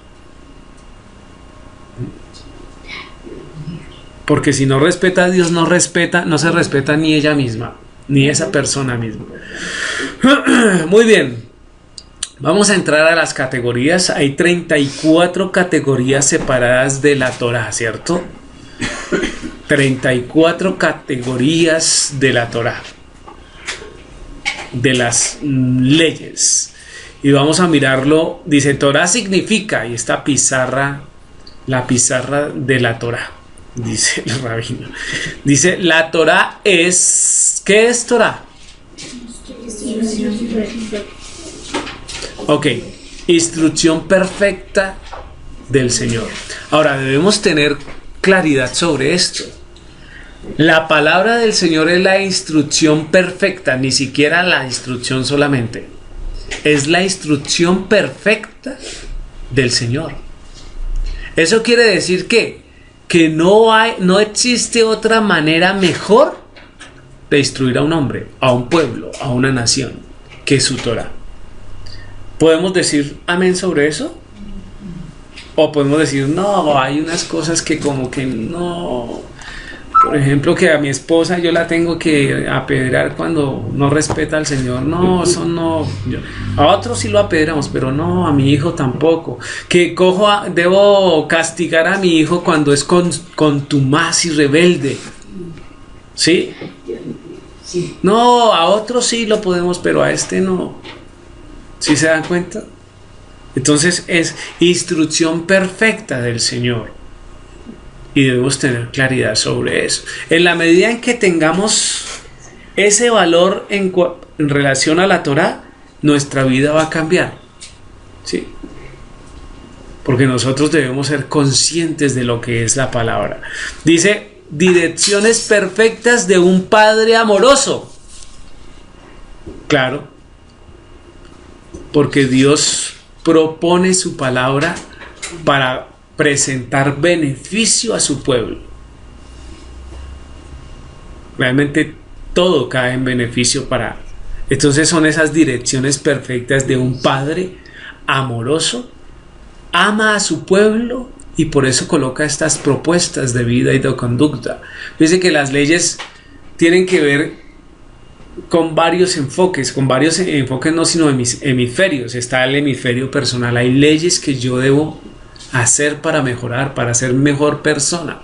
Porque si no respeta a Dios, no se respeta ni ella misma, ni esa persona misma. Muy bien. Vamos a entrar a las categorías. Hay 34 categorías separadas de la Torá, ¿cierto? 34 categorías de la Torá, de las leyes. Y vamos a mirarlo. Dice, Torá significa, y esta pizarra, la pizarra de la Torá. Dice el rabino. Dice, la Torá es... ¿Qué es Torá? Ok, instrucción perfecta del Señor. Ahora debemos tener claridad sobre esto. La palabra del Señor es la instrucción perfecta, ni siquiera la instrucción solamente. Es la instrucción perfecta del Señor. Eso quiere decir que no existe otra manera mejor de instruir a un hombre, a un pueblo, a una nación, que su Torá. ¿Podemos decir amén sobre eso? O podemos decir, no, hay unas cosas que como que no. Por ejemplo, que a mi esposa yo la tengo que apedrear cuando no respeta al Señor. No, eso no. A otros sí lo apedreamos, pero no, a mi hijo tampoco. Que debo castigar a mi hijo cuando es contumaz y rebelde. ¿Sí? No, a otros sí lo podemos, pero a este no. ¿Sí se dan cuenta? Entonces es instrucción perfecta del Señor. Y debemos tener claridad sobre eso. En la medida en que tengamos ese valor en relación a la Torá, nuestra vida va a cambiar. ¿Sí? porque nosotros debemos ser conscientes de lo que es la palabra. Dice, direcciones perfectas de un Padre amoroso. Claro, porque Dios propone su palabra para presentar beneficio a su pueblo. Realmente todo cae en beneficio para... Entonces son esas direcciones perfectas de un Padre amoroso, ama a su pueblo y por eso coloca estas propuestas de vida y de conducta. Dice que las leyes tienen que ver con varios enfoques no sino hemisferios. Está el hemisferio personal, hay leyes que yo debo hacer para mejorar, para ser mejor persona.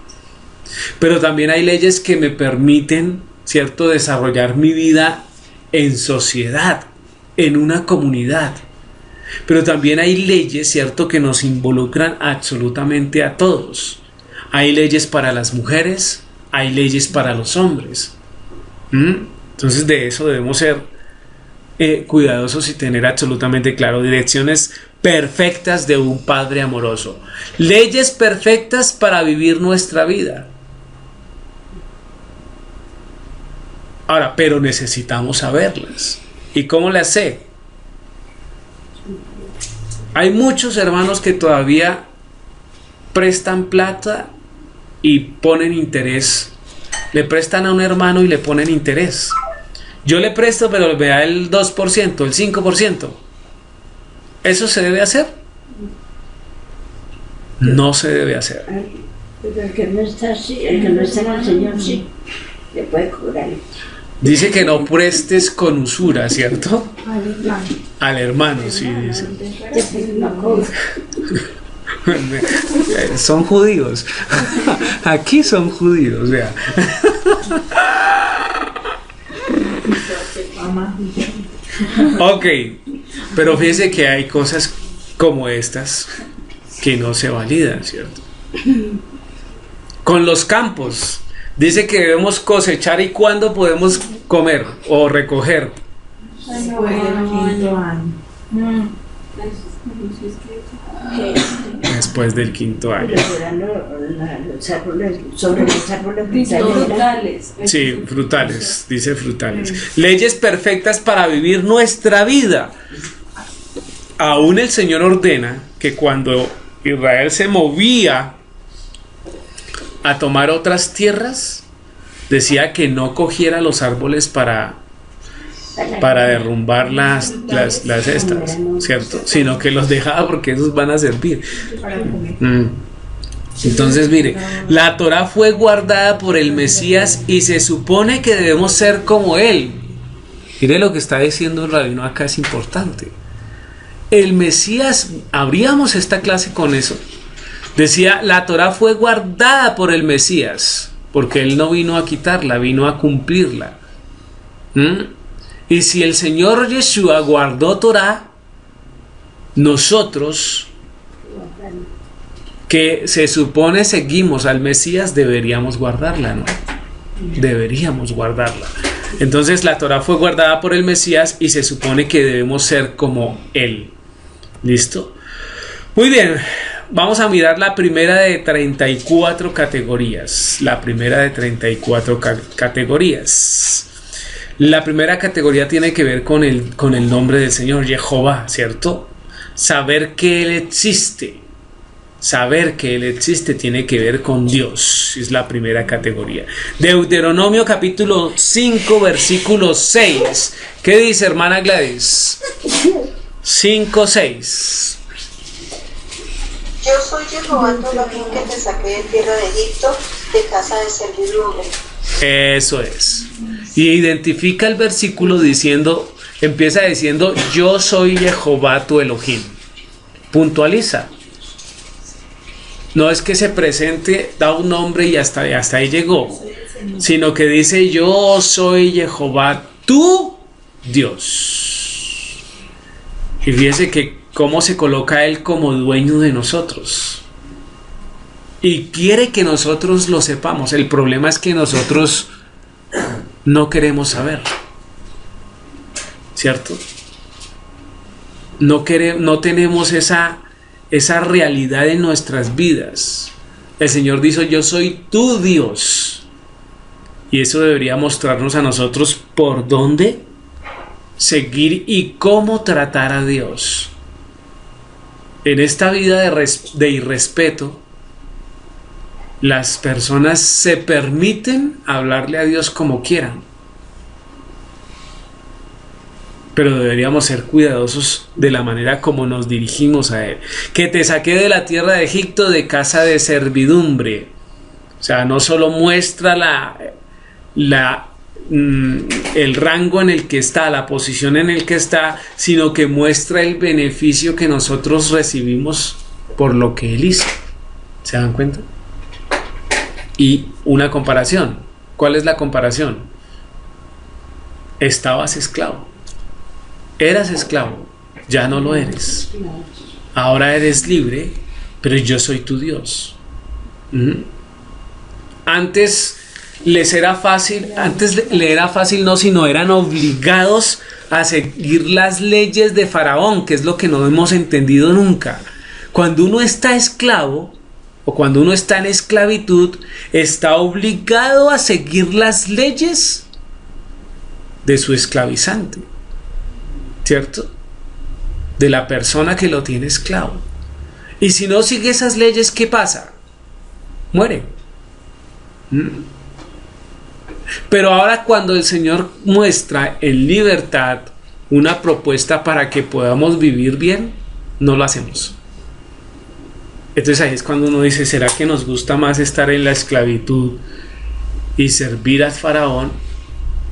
Pero también hay leyes que me permiten, ¿cierto?, desarrollar mi vida en sociedad, en una comunidad. Pero también hay leyes, ¿cierto?, que nos involucran absolutamente a todos. Hay leyes para las mujeres, hay leyes para los hombres. Entonces de eso debemos ser cuidadosos y tener absolutamente claro. Direcciones perfectas de un Padre amoroso. Leyes perfectas para vivir nuestra vida. Ahora, pero necesitamos saberlas. ¿Y cómo las sé? Hay muchos hermanos que todavía prestan plata y ponen interés. Le prestan a un hermano y le ponen interés. Yo le presto, pero me da el 2%, el 5%. ¿Eso se debe hacer? No se debe hacer. Pero el que no está así, el que no está en el Señor, sí, le puede cobrar. Dice que no prestes con usura, ¿cierto? Al hermano, sí, dice. Son judíos. Aquí son judíos, vea. Ok, pero fíjese que hay cosas como estas que no se validan, ¿cierto? Con los campos. Dice que debemos cosechar y cuándo podemos comer o recoger. Después del quinto año. Frutales. Sí, frutales, dice frutales. Leyes perfectas para vivir nuestra vida. Aún el Señor ordena que cuando Israel se movía a tomar otras tierras, decía que no cogiera los árboles para derrumbar las estas, ¿cierto? Sino que los dejaba porque esos van a servir. Entonces, mire, la Torá fue guardada por el Mesías y se supone que debemos ser como él. Mire lo que está diciendo el rabino acá, es importante. El Mesías, abríamos esta clase con eso. Decía, la Torá fue guardada por el Mesías, porque él no vino a quitarla, vino a cumplirla. Y si el Señor Yeshua guardó Torá, nosotros, que se supone seguimos al Mesías, deberíamos guardarla, ¿no? Deberíamos guardarla. Entonces la Torá fue guardada por el Mesías y se supone que debemos ser como él. ¿Listo? Muy bien. Vamos a mirar la primera de 34 categorías. La primera de 34 categorías. La primera categoría tiene que ver con el nombre del Señor, Jehová, ¿cierto? Saber que Él existe. Saber que Él existe tiene que ver con Dios. Es la primera categoría. Deuteronomio capítulo 5, versículo 6. ¿Qué dice, hermana Gladys? 5, 6. Yo soy Jehová tu Elohim que te saqué de tierra de Egipto, de casa de servidumbre. Eso es. Y identifica el versículo diciendo, empieza diciendo, yo soy Jehová tu Elohim. Puntualiza. No es que se presente, da un nombre y hasta ahí llegó, sino que dice, yo soy Jehová tu Dios. Y fíjese que cómo se coloca Él como dueño de nosotros. Y quiere que nosotros lo sepamos. El problema es que nosotros no queremos saber. ¿Cierto? No tenemos esa realidad en nuestras vidas. El Señor dice: yo soy tu Dios. Y eso debería mostrarnos a nosotros por dónde seguir y cómo tratar a Dios. En esta vida de irrespeto, las personas se permiten hablarle a Dios como quieran. Pero deberíamos ser cuidadosos de la manera como nos dirigimos a Él. Que te saqué de la tierra de Egipto, de casa de servidumbre. O sea, no solo muestra el rango en el que está, la posición en el que está, sino que muestra el beneficio que nosotros recibimos por lo que Él hizo. ¿Se dan cuenta? Y una comparación. ¿Cuál es la comparación? Estabas esclavo. Eras esclavo, ya no lo eres. Ahora eres libre, pero yo soy tu Dios. Antes le era fácil, no, sino eran obligados a seguir las leyes de Faraón, que es lo que no hemos entendido nunca. Cuando uno está esclavo, o cuando uno está en esclavitud, está obligado a seguir las leyes de su esclavizante, ¿cierto? De la persona que lo tiene esclavo. Y si no sigue esas leyes, ¿qué pasa? Muere. Pero ahora, cuando el Señor muestra en libertad una propuesta para que podamos vivir bien, no lo hacemos. Entonces ahí es cuando uno dice: ¿será que nos gusta más estar en la esclavitud y servir a Faraón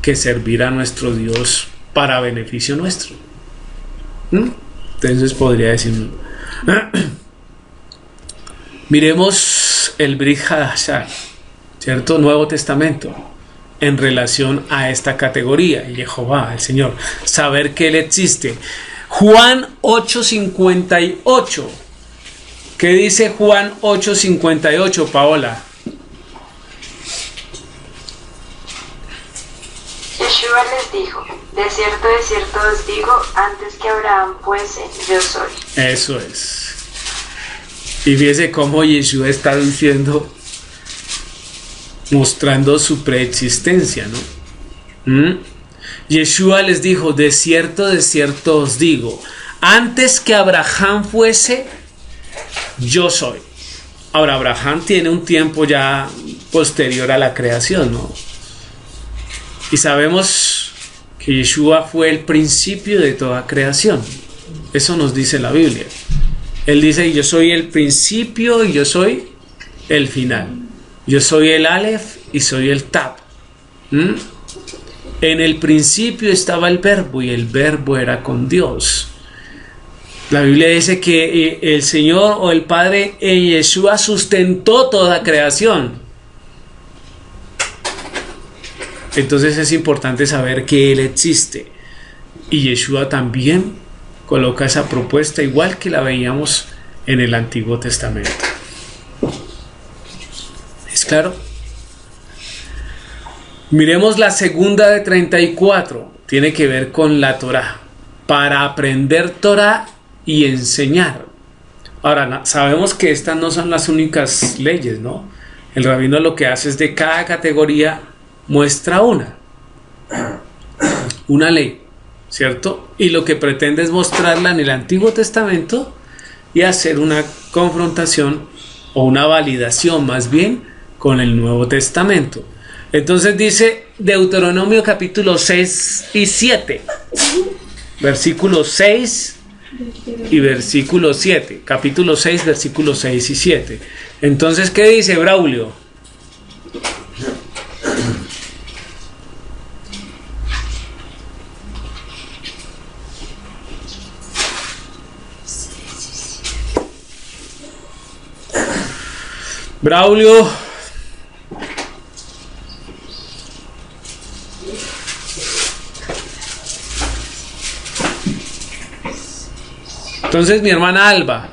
que servir a nuestro Dios para beneficio nuestro? Entonces podría decir, miremos el Brit Hadashah, ¿cierto? Nuevo Testamento, en relación a esta categoría, Jehová, el Señor, saber que Él existe. Juan 8:58. ¿Qué dice Juan 8:58, Paola? Yeshua les dijo: de cierto os digo, antes que Abraham fuese, yo soy. Eso es. Y fíjese cómo Yeshua está diciendo, mostrando su preexistencia, ¿no? Yeshua les dijo: de cierto os digo, antes que Abraham fuese, yo soy. Ahora, Abraham tiene un tiempo ya posterior a la creación, ¿no? Y sabemos que Yeshua fue el principio de toda creación. Eso nos dice la Biblia. Él dice: yo soy el principio y yo soy el final. Yo soy el Aleph y soy el Tab. En el principio estaba el Verbo, y el Verbo era con Dios. La Biblia dice que el Señor, o el Padre, en Yeshua sustentó toda creación. Entonces es importante saber que Él existe. Y Yeshua también coloca esa propuesta, igual que la veíamos en el Antiguo Testamento. ¿Es claro? Miremos la segunda de 34. Tiene que ver con la Torá. Para aprender Torá y enseñar. Ahora, sabemos que estas no son las únicas leyes, ¿no? El rabino lo que hace es, de cada categoría muestra una ley, ¿cierto? Y lo que pretende es mostrarla en el Antiguo Testamento y hacer una confrontación, o una validación más bien, con el Nuevo Testamento. Entonces dice Deuteronomio capítulo 6 y 7, versículos 6 y versículo 7, capítulo 6, versículos 6 y 7. Entonces, ¿qué dice Braulio? Braulio. Entonces, mi hermana Alba.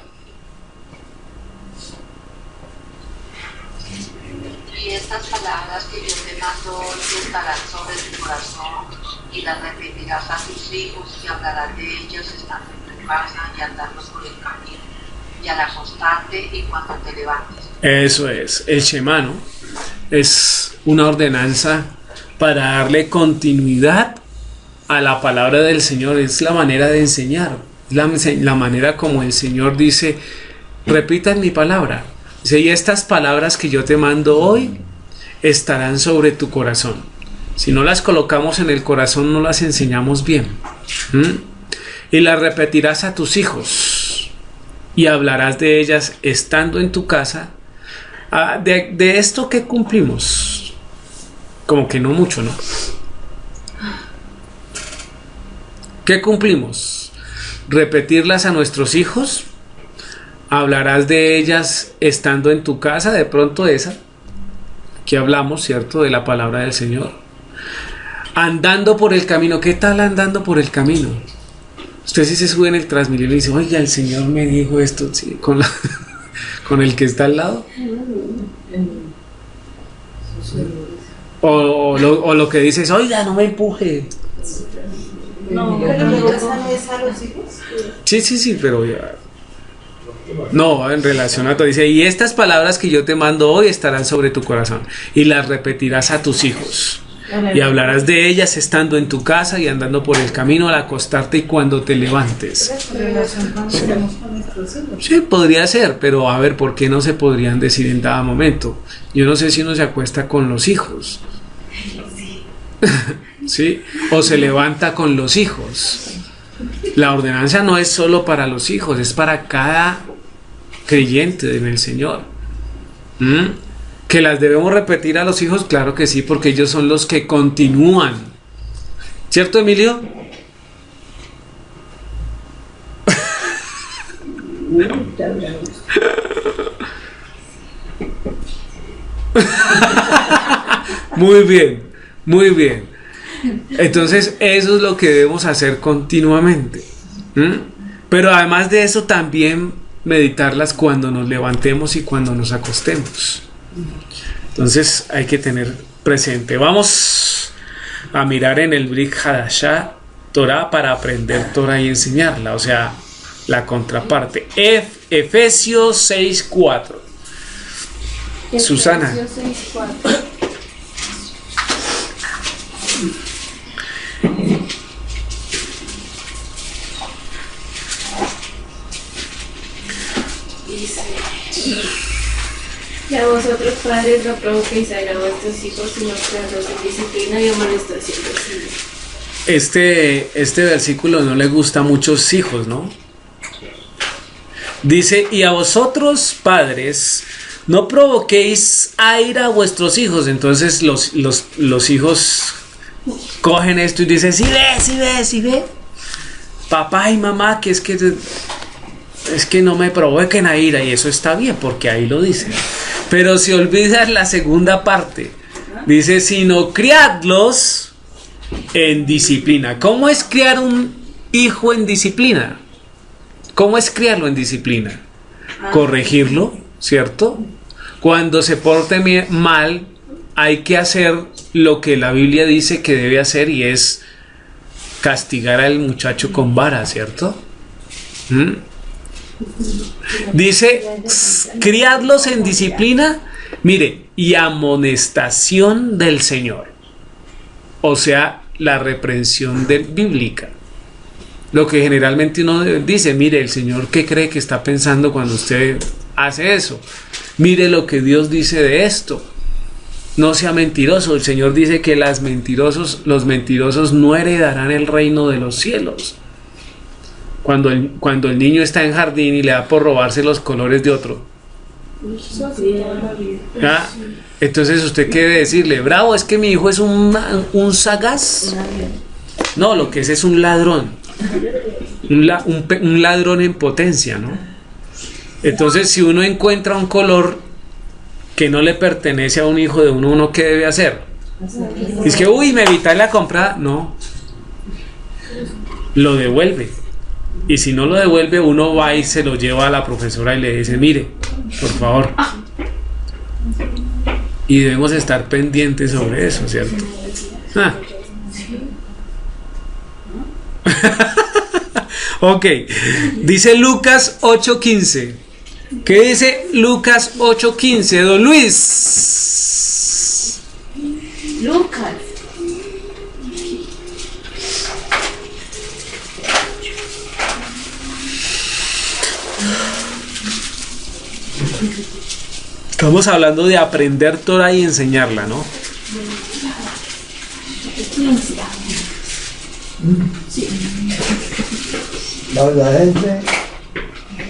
Y estas palabras que yo te mando hoy estarán sobre tu corazón, y las repetirás a tus hijos, y hablarás de ellos estando en tu casa y andando por el camino, y al acostarte y cuando te levantes. Eso es, el Shema, ¿no? Es una ordenanza para darle continuidad a la palabra del Señor, es la manera de enseñar, la manera como el Señor dice, repitan mi palabra. Dice, y estas palabras que yo te mando hoy estarán sobre tu corazón. Si no las colocamos en el corazón, no las enseñamos bien. Y las repetirás a tus hijos y hablarás de ellas estando en tu casa. De esto que cumplimos, como que no mucho, ¿no? ¿Qué cumplimos? Repetirlas a nuestros hijos. Hablarás de ellas estando en tu casa, de pronto esa que hablamos, ¿cierto? De la palabra del Señor. Andando por el camino. ¿Qué tal andando por el camino? Usted sí se sube en el Transmilenio y dice, oiga, el Señor me dijo esto, sí, con el que está al lado. O lo que dices, oiga, no me empuje. No, pero no es a los hijos. Sí, pero ya. No, en relación a todo, dice, y estas palabras que yo te mando hoy estarán sobre tu corazón, y las repetirás a tus hijos, y hablarás de ellas estando en tu casa y andando por el camino al acostarte y cuando te levantes. Sí, podría ser, pero a ver, ¿por qué no se podrían decir en cada momento? Yo no sé si uno se acuesta con los hijos. ¿Sí? O se levanta con los hijos. La ordenanza no es solo para los hijos, es para cada creyente en el Señor. ¿Que las debemos repetir a los hijos? Claro que sí, porque ellos son los que continúan. ¿Cierto, Emilio? Muy bien, muy bien. Entonces eso es lo que debemos hacer continuamente. Pero además de eso también meditarlas cuando nos levantemos y cuando nos acostemos. Entonces hay que tener presente. Vamos a mirar en el Brit Hadashah Torah para aprender Torah y enseñarla, o sea, la contraparte. Efesios 6:4. Susana. Efesios 6:4. Y a vosotros padres no provoquéis a ir a vuestros hijos, sino creadlos en disciplina y amonestación del Señor. Este versículo no le gusta a muchos hijos, ¿no? Dice, y a vosotros padres no provoquéis a ir a vuestros hijos. Entonces los hijos cogen esto y dicen, sí ve, papá y mamá, que es que no me provoquen a ira, y eso está bien porque ahí lo dice. Pero si olvidas la segunda parte, dice, sino criadlos en disciplina. ¿Cómo es criar un hijo en disciplina? ¿Cómo es criarlo en disciplina? Corregirlo, ¿cierto? Cuando se porte mal, hay que hacer lo que la Biblia dice que debe hacer, y es castigar al muchacho con vara, ¿cierto? Dice, criadlos en disciplina, mire, y amonestación del Señor. O sea, la reprensión bíblica. Lo que generalmente uno dice, mire, el Señor, ¿qué cree que está pensando cuando usted hace eso? Mire lo que Dios dice de esto. No sea mentiroso. El Señor dice que los mentirosos no heredarán el reino de los cielos. Cuando el niño está en jardín y le da por robarse los colores de otro. ¿Ah? Entonces usted qué debe decirle, bravo, es que mi hijo es un sagaz. No, lo que es un ladrón. Un ladrón en potencia, ¿no? Entonces si uno encuentra un color que no le pertenece a un hijo de uno, ¿qué debe hacer? Es que, me evita la compra. No, lo devuelve. Y si no lo devuelve, uno va y se lo lleva a la profesora y le dice, mire, por favor. Y debemos estar pendientes sobre eso, ¿cierto? Ok, dice Lucas 8:15. ¿Qué dice Lucas 8:15? Don Luis. Lucas. Estamos hablando de aprender Torah y enseñarla, ¿no? La gente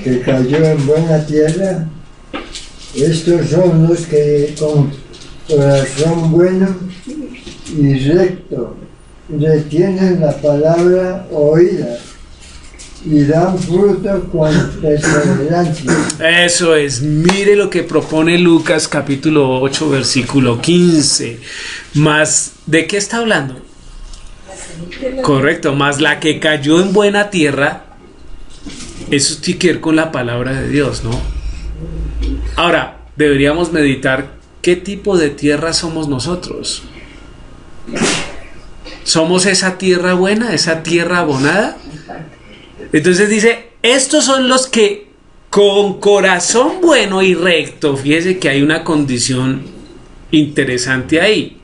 que cayó en buena tierra, estos son los que con corazón bueno y recto retienen la palabra oída y dan fruto con perseverancia. Eso es, mire lo que propone Lucas capítulo 8 versículo 15. Más, ¿de qué está hablando? Correcto, más la que cayó en buena tierra. Eso tiene que ver con la palabra de Dios, ¿no? Ahora, deberíamos meditar qué tipo de tierra somos nosotros. ¿Somos esa tierra buena, esa tierra abonada? Entonces dice, estos son los que con corazón bueno y recto, fíjese que hay una condición interesante ahí.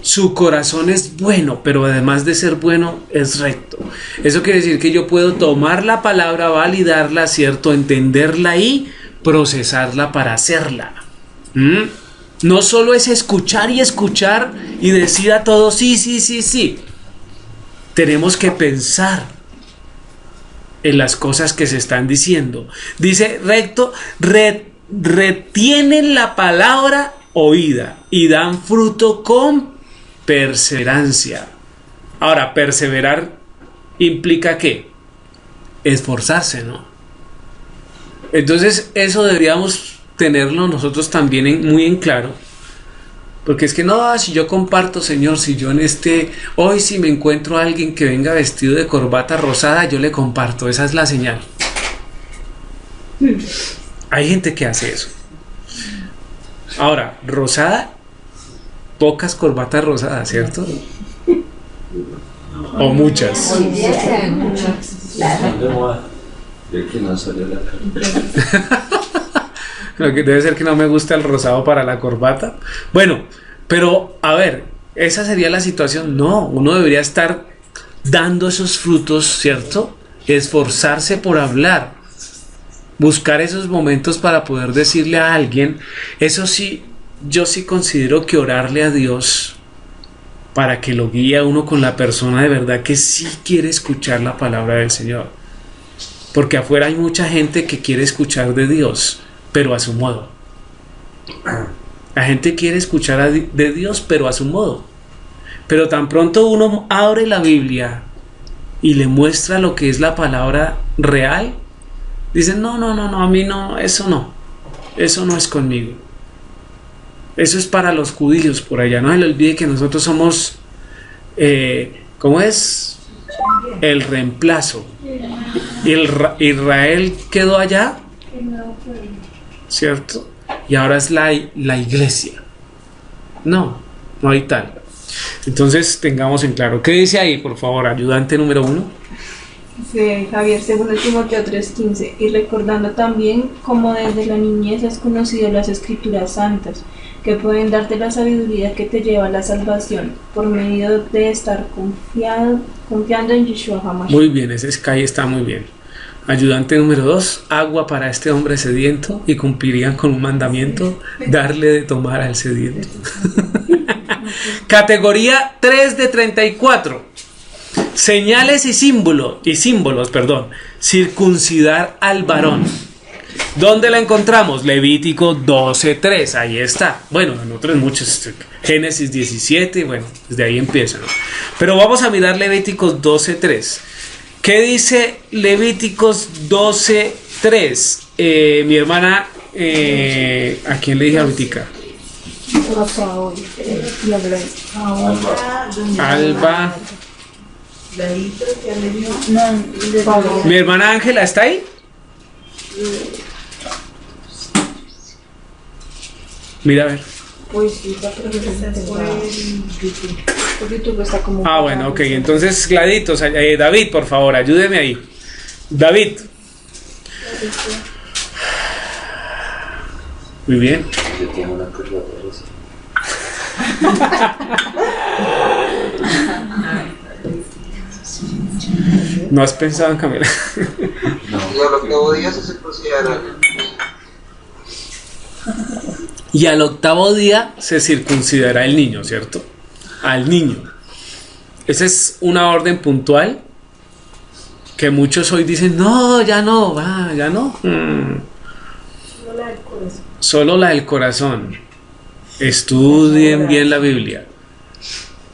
Su corazón es bueno, pero además de ser bueno, es recto. Eso quiere decir que yo puedo tomar la palabra, validarla, ¿cierto? Entenderla y procesarla para hacerla. No solo es escuchar y decir a todos sí. Tenemos que pensar en las cosas que se están diciendo. Dice recto, retienen la palabra oída y dan fruto con perseverancia. Ahora, perseverar implica ¿qué? Esforzarse, ¿no? Entonces eso deberíamos tenerlo nosotros también muy en claro, porque es que no, si yo comparto, Señor, si yo hoy si me encuentro a alguien que venga vestido de corbata rosada, yo le comparto, esa es la señal. Hay gente que hace eso. Ahora, rosada, pocas corbatas rosadas, ¿cierto? O muchas. Creo que no salió la cara. Lo que debe ser que no me gusta el rosado para la corbata. Bueno, pero a ver, esa sería la situación. No, uno debería estar dando esos frutos, ¿cierto? Esforzarse por hablar, buscar esos momentos para poder decirle a alguien. Eso sí, yo sí considero que orarle a Dios para que lo guíe a uno con la persona de verdad que sí quiere escuchar la palabra del Señor. Porque afuera hay mucha gente que quiere escuchar de Dios, pero a su modo. La gente quiere escuchar de Dios, pero a su modo. Pero tan pronto uno abre la Biblia y le muestra lo que es la palabra real, dicen, no, a mí no, eso no es conmigo. Eso es para los judíos por allá. No se le olvide que nosotros somos, ¿cómo es? El reemplazo. Israel quedó allá, ¿cierto? Y ahora es la iglesia. No hay tal. Entonces tengamos en claro. ¿Qué dice ahí, por favor, ayudante número 1? Dice Javier, según Timoteo 3:15, y recordando también cómo desde la niñez has conocido las escrituras santas, que pueden darte la sabiduría que te lleva a la salvación, por medio de estar confiando en Yeshua HaMashiach. Muy bien, ese ahí está muy bien. Ayudante número 2, agua para este hombre sediento, y cumplirían con un mandamiento, darle de tomar al sediento. Categoría 3 de 34. Señales y símbolos, circuncidar al varón. ¿Dónde la encontramos? Levítico 12:3, ahí está. Bueno, en otros muchos, Génesis 17, bueno, desde ahí empieza, ¿no? Pero vamos a mirar Levíticos 12:3. ¿Qué dice Levíticos 12:3? Mi hermana, ¿a quién le dije ahorita? Alba. Mi hermana Ángela, ¿está ahí? Mira a ver. Ah, bueno, ok. Entonces, Gladitos, David, por favor, ayúdeme ahí. David. Muy bien. Yo tengo una cosa así. ¿No has pensado en cambiar? No. Y al octavo día se circuncidará. Y al octavo día se circuncidará el niño, ¿cierto? Al niño. Esa es una orden puntual que muchos hoy dicen, no, ya no, ya no. Solo la del corazón. Solo la del corazón. Estudien bien la Biblia.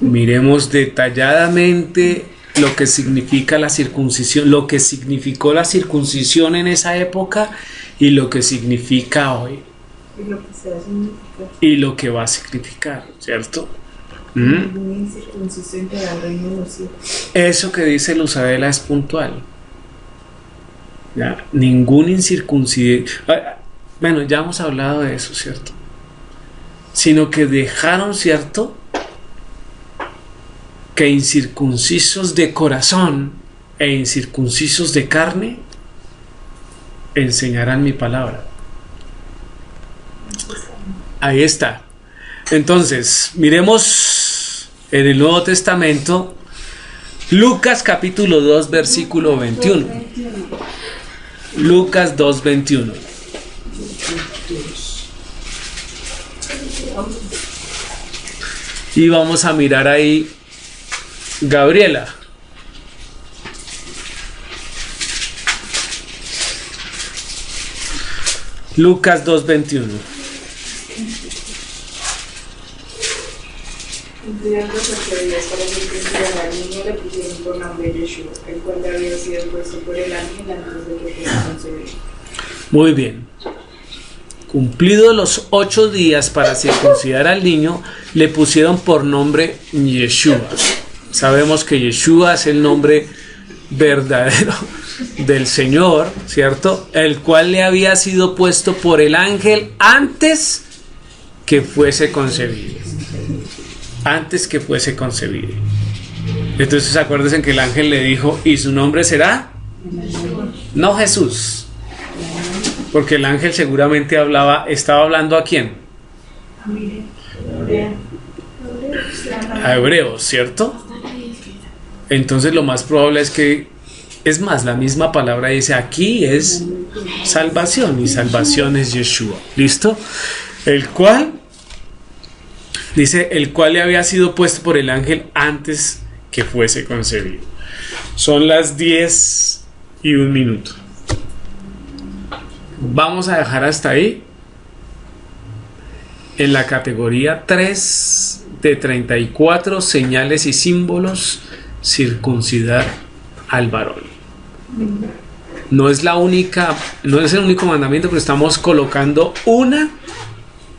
Miremos detalladamente lo que significa la circuncisión, lo que significó la circuncisión en esa época y lo que significa hoy. Y lo que se va a significar. Y lo que va a significar, ¿cierto? Ninguna incircuncisión te da el reino de los cielos. Eso que dice Luzadela es puntual. ¿Ya? Ningún incircunciso. Bueno, ya hemos hablado de eso, ¿cierto? Sino que dejaron, ¿cierto?, que incircuncisos de corazón e incircuncisos de carne enseñarán mi palabra. Ahí está. Entonces, miremos en el Nuevo Testamento, Lucas capítulo 2, versículo 21. Lucas 2, 21. Y vamos a mirar ahí, Gabriela. Lucas 2, 21. Cumplieron los 8 días para circuncidar al niño, le pusieron por nombre Yeshua, el cual había sido puesto por el ángel antes de que fuera concebido. Muy bien. Cumplidos los 8 días para circuncidar al niño, le pusieron por nombre Yeshua. Sabemos que Yeshua es el nombre verdadero del Señor, ¿cierto? El cual le había sido puesto por el ángel antes que fuese concebido. Antes que fuese concebido. Entonces acuérdense que el ángel le dijo, ¿y su nombre será? No Jesús. Porque el ángel seguramente estaba hablando ¿a quién? A hebreos, ¿cierto? Entonces lo más probable es que, es más, la misma palabra dice, aquí es salvación, y salvación es Yeshua. ¿Listo? El cual, dice, el cual le había sido puesto por el ángel antes que fuese concebido. Son las 10:01. Vamos a dejar hasta ahí en la categoría 3 de 34 señales y símbolos, circuncidar al varón. No es la única, no es el único mandamiento, pero estamos colocando una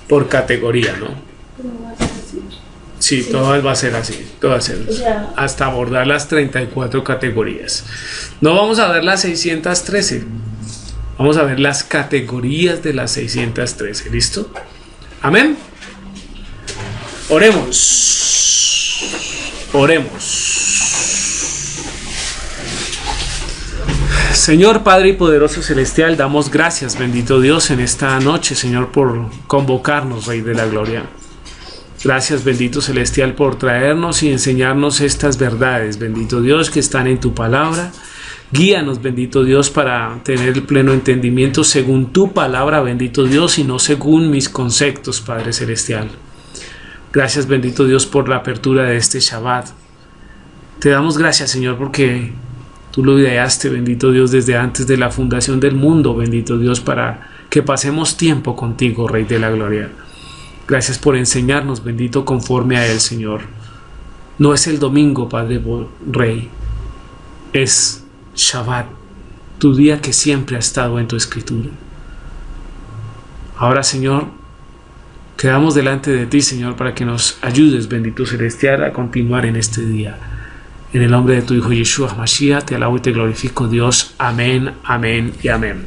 por categoría, ¿no? Sí, todo va a ser así, todo va a ser así, hasta abordar las 34 categorías. No vamos a ver las 613. Vamos a ver las categorías de las 613. ¿Listo? Amén. Oremos. Oremos. Señor Padre y poderoso celestial, damos gracias, bendito Dios, en esta noche, Señor, por convocarnos, Rey de la Gloria. Gracias, bendito celestial, por traernos y enseñarnos estas verdades, bendito Dios, que están en tu palabra. Guíanos, bendito Dios, para tener el pleno entendimiento según tu palabra, bendito Dios, y no según mis conceptos, Padre Celestial. Gracias, bendito Dios, por la apertura de este Shabbat. Te damos gracias, Señor, porque tú lo ideaste, bendito Dios, desde antes de la fundación del mundo, bendito Dios, para que pasemos tiempo contigo, Rey de la Gloria. Gracias por enseñarnos, bendito, conforme a él, Señor. No es el domingo, Padre Rey, es Shabbat, tu día que siempre ha estado en tu escritura. Ahora, Señor, quedamos delante de ti, Señor, para que nos ayudes, bendito celestial, a continuar en este día. En el nombre de tu Hijo Yeshua Mashiach, te alabo y te glorifico, Dios. Amén, amén y amén.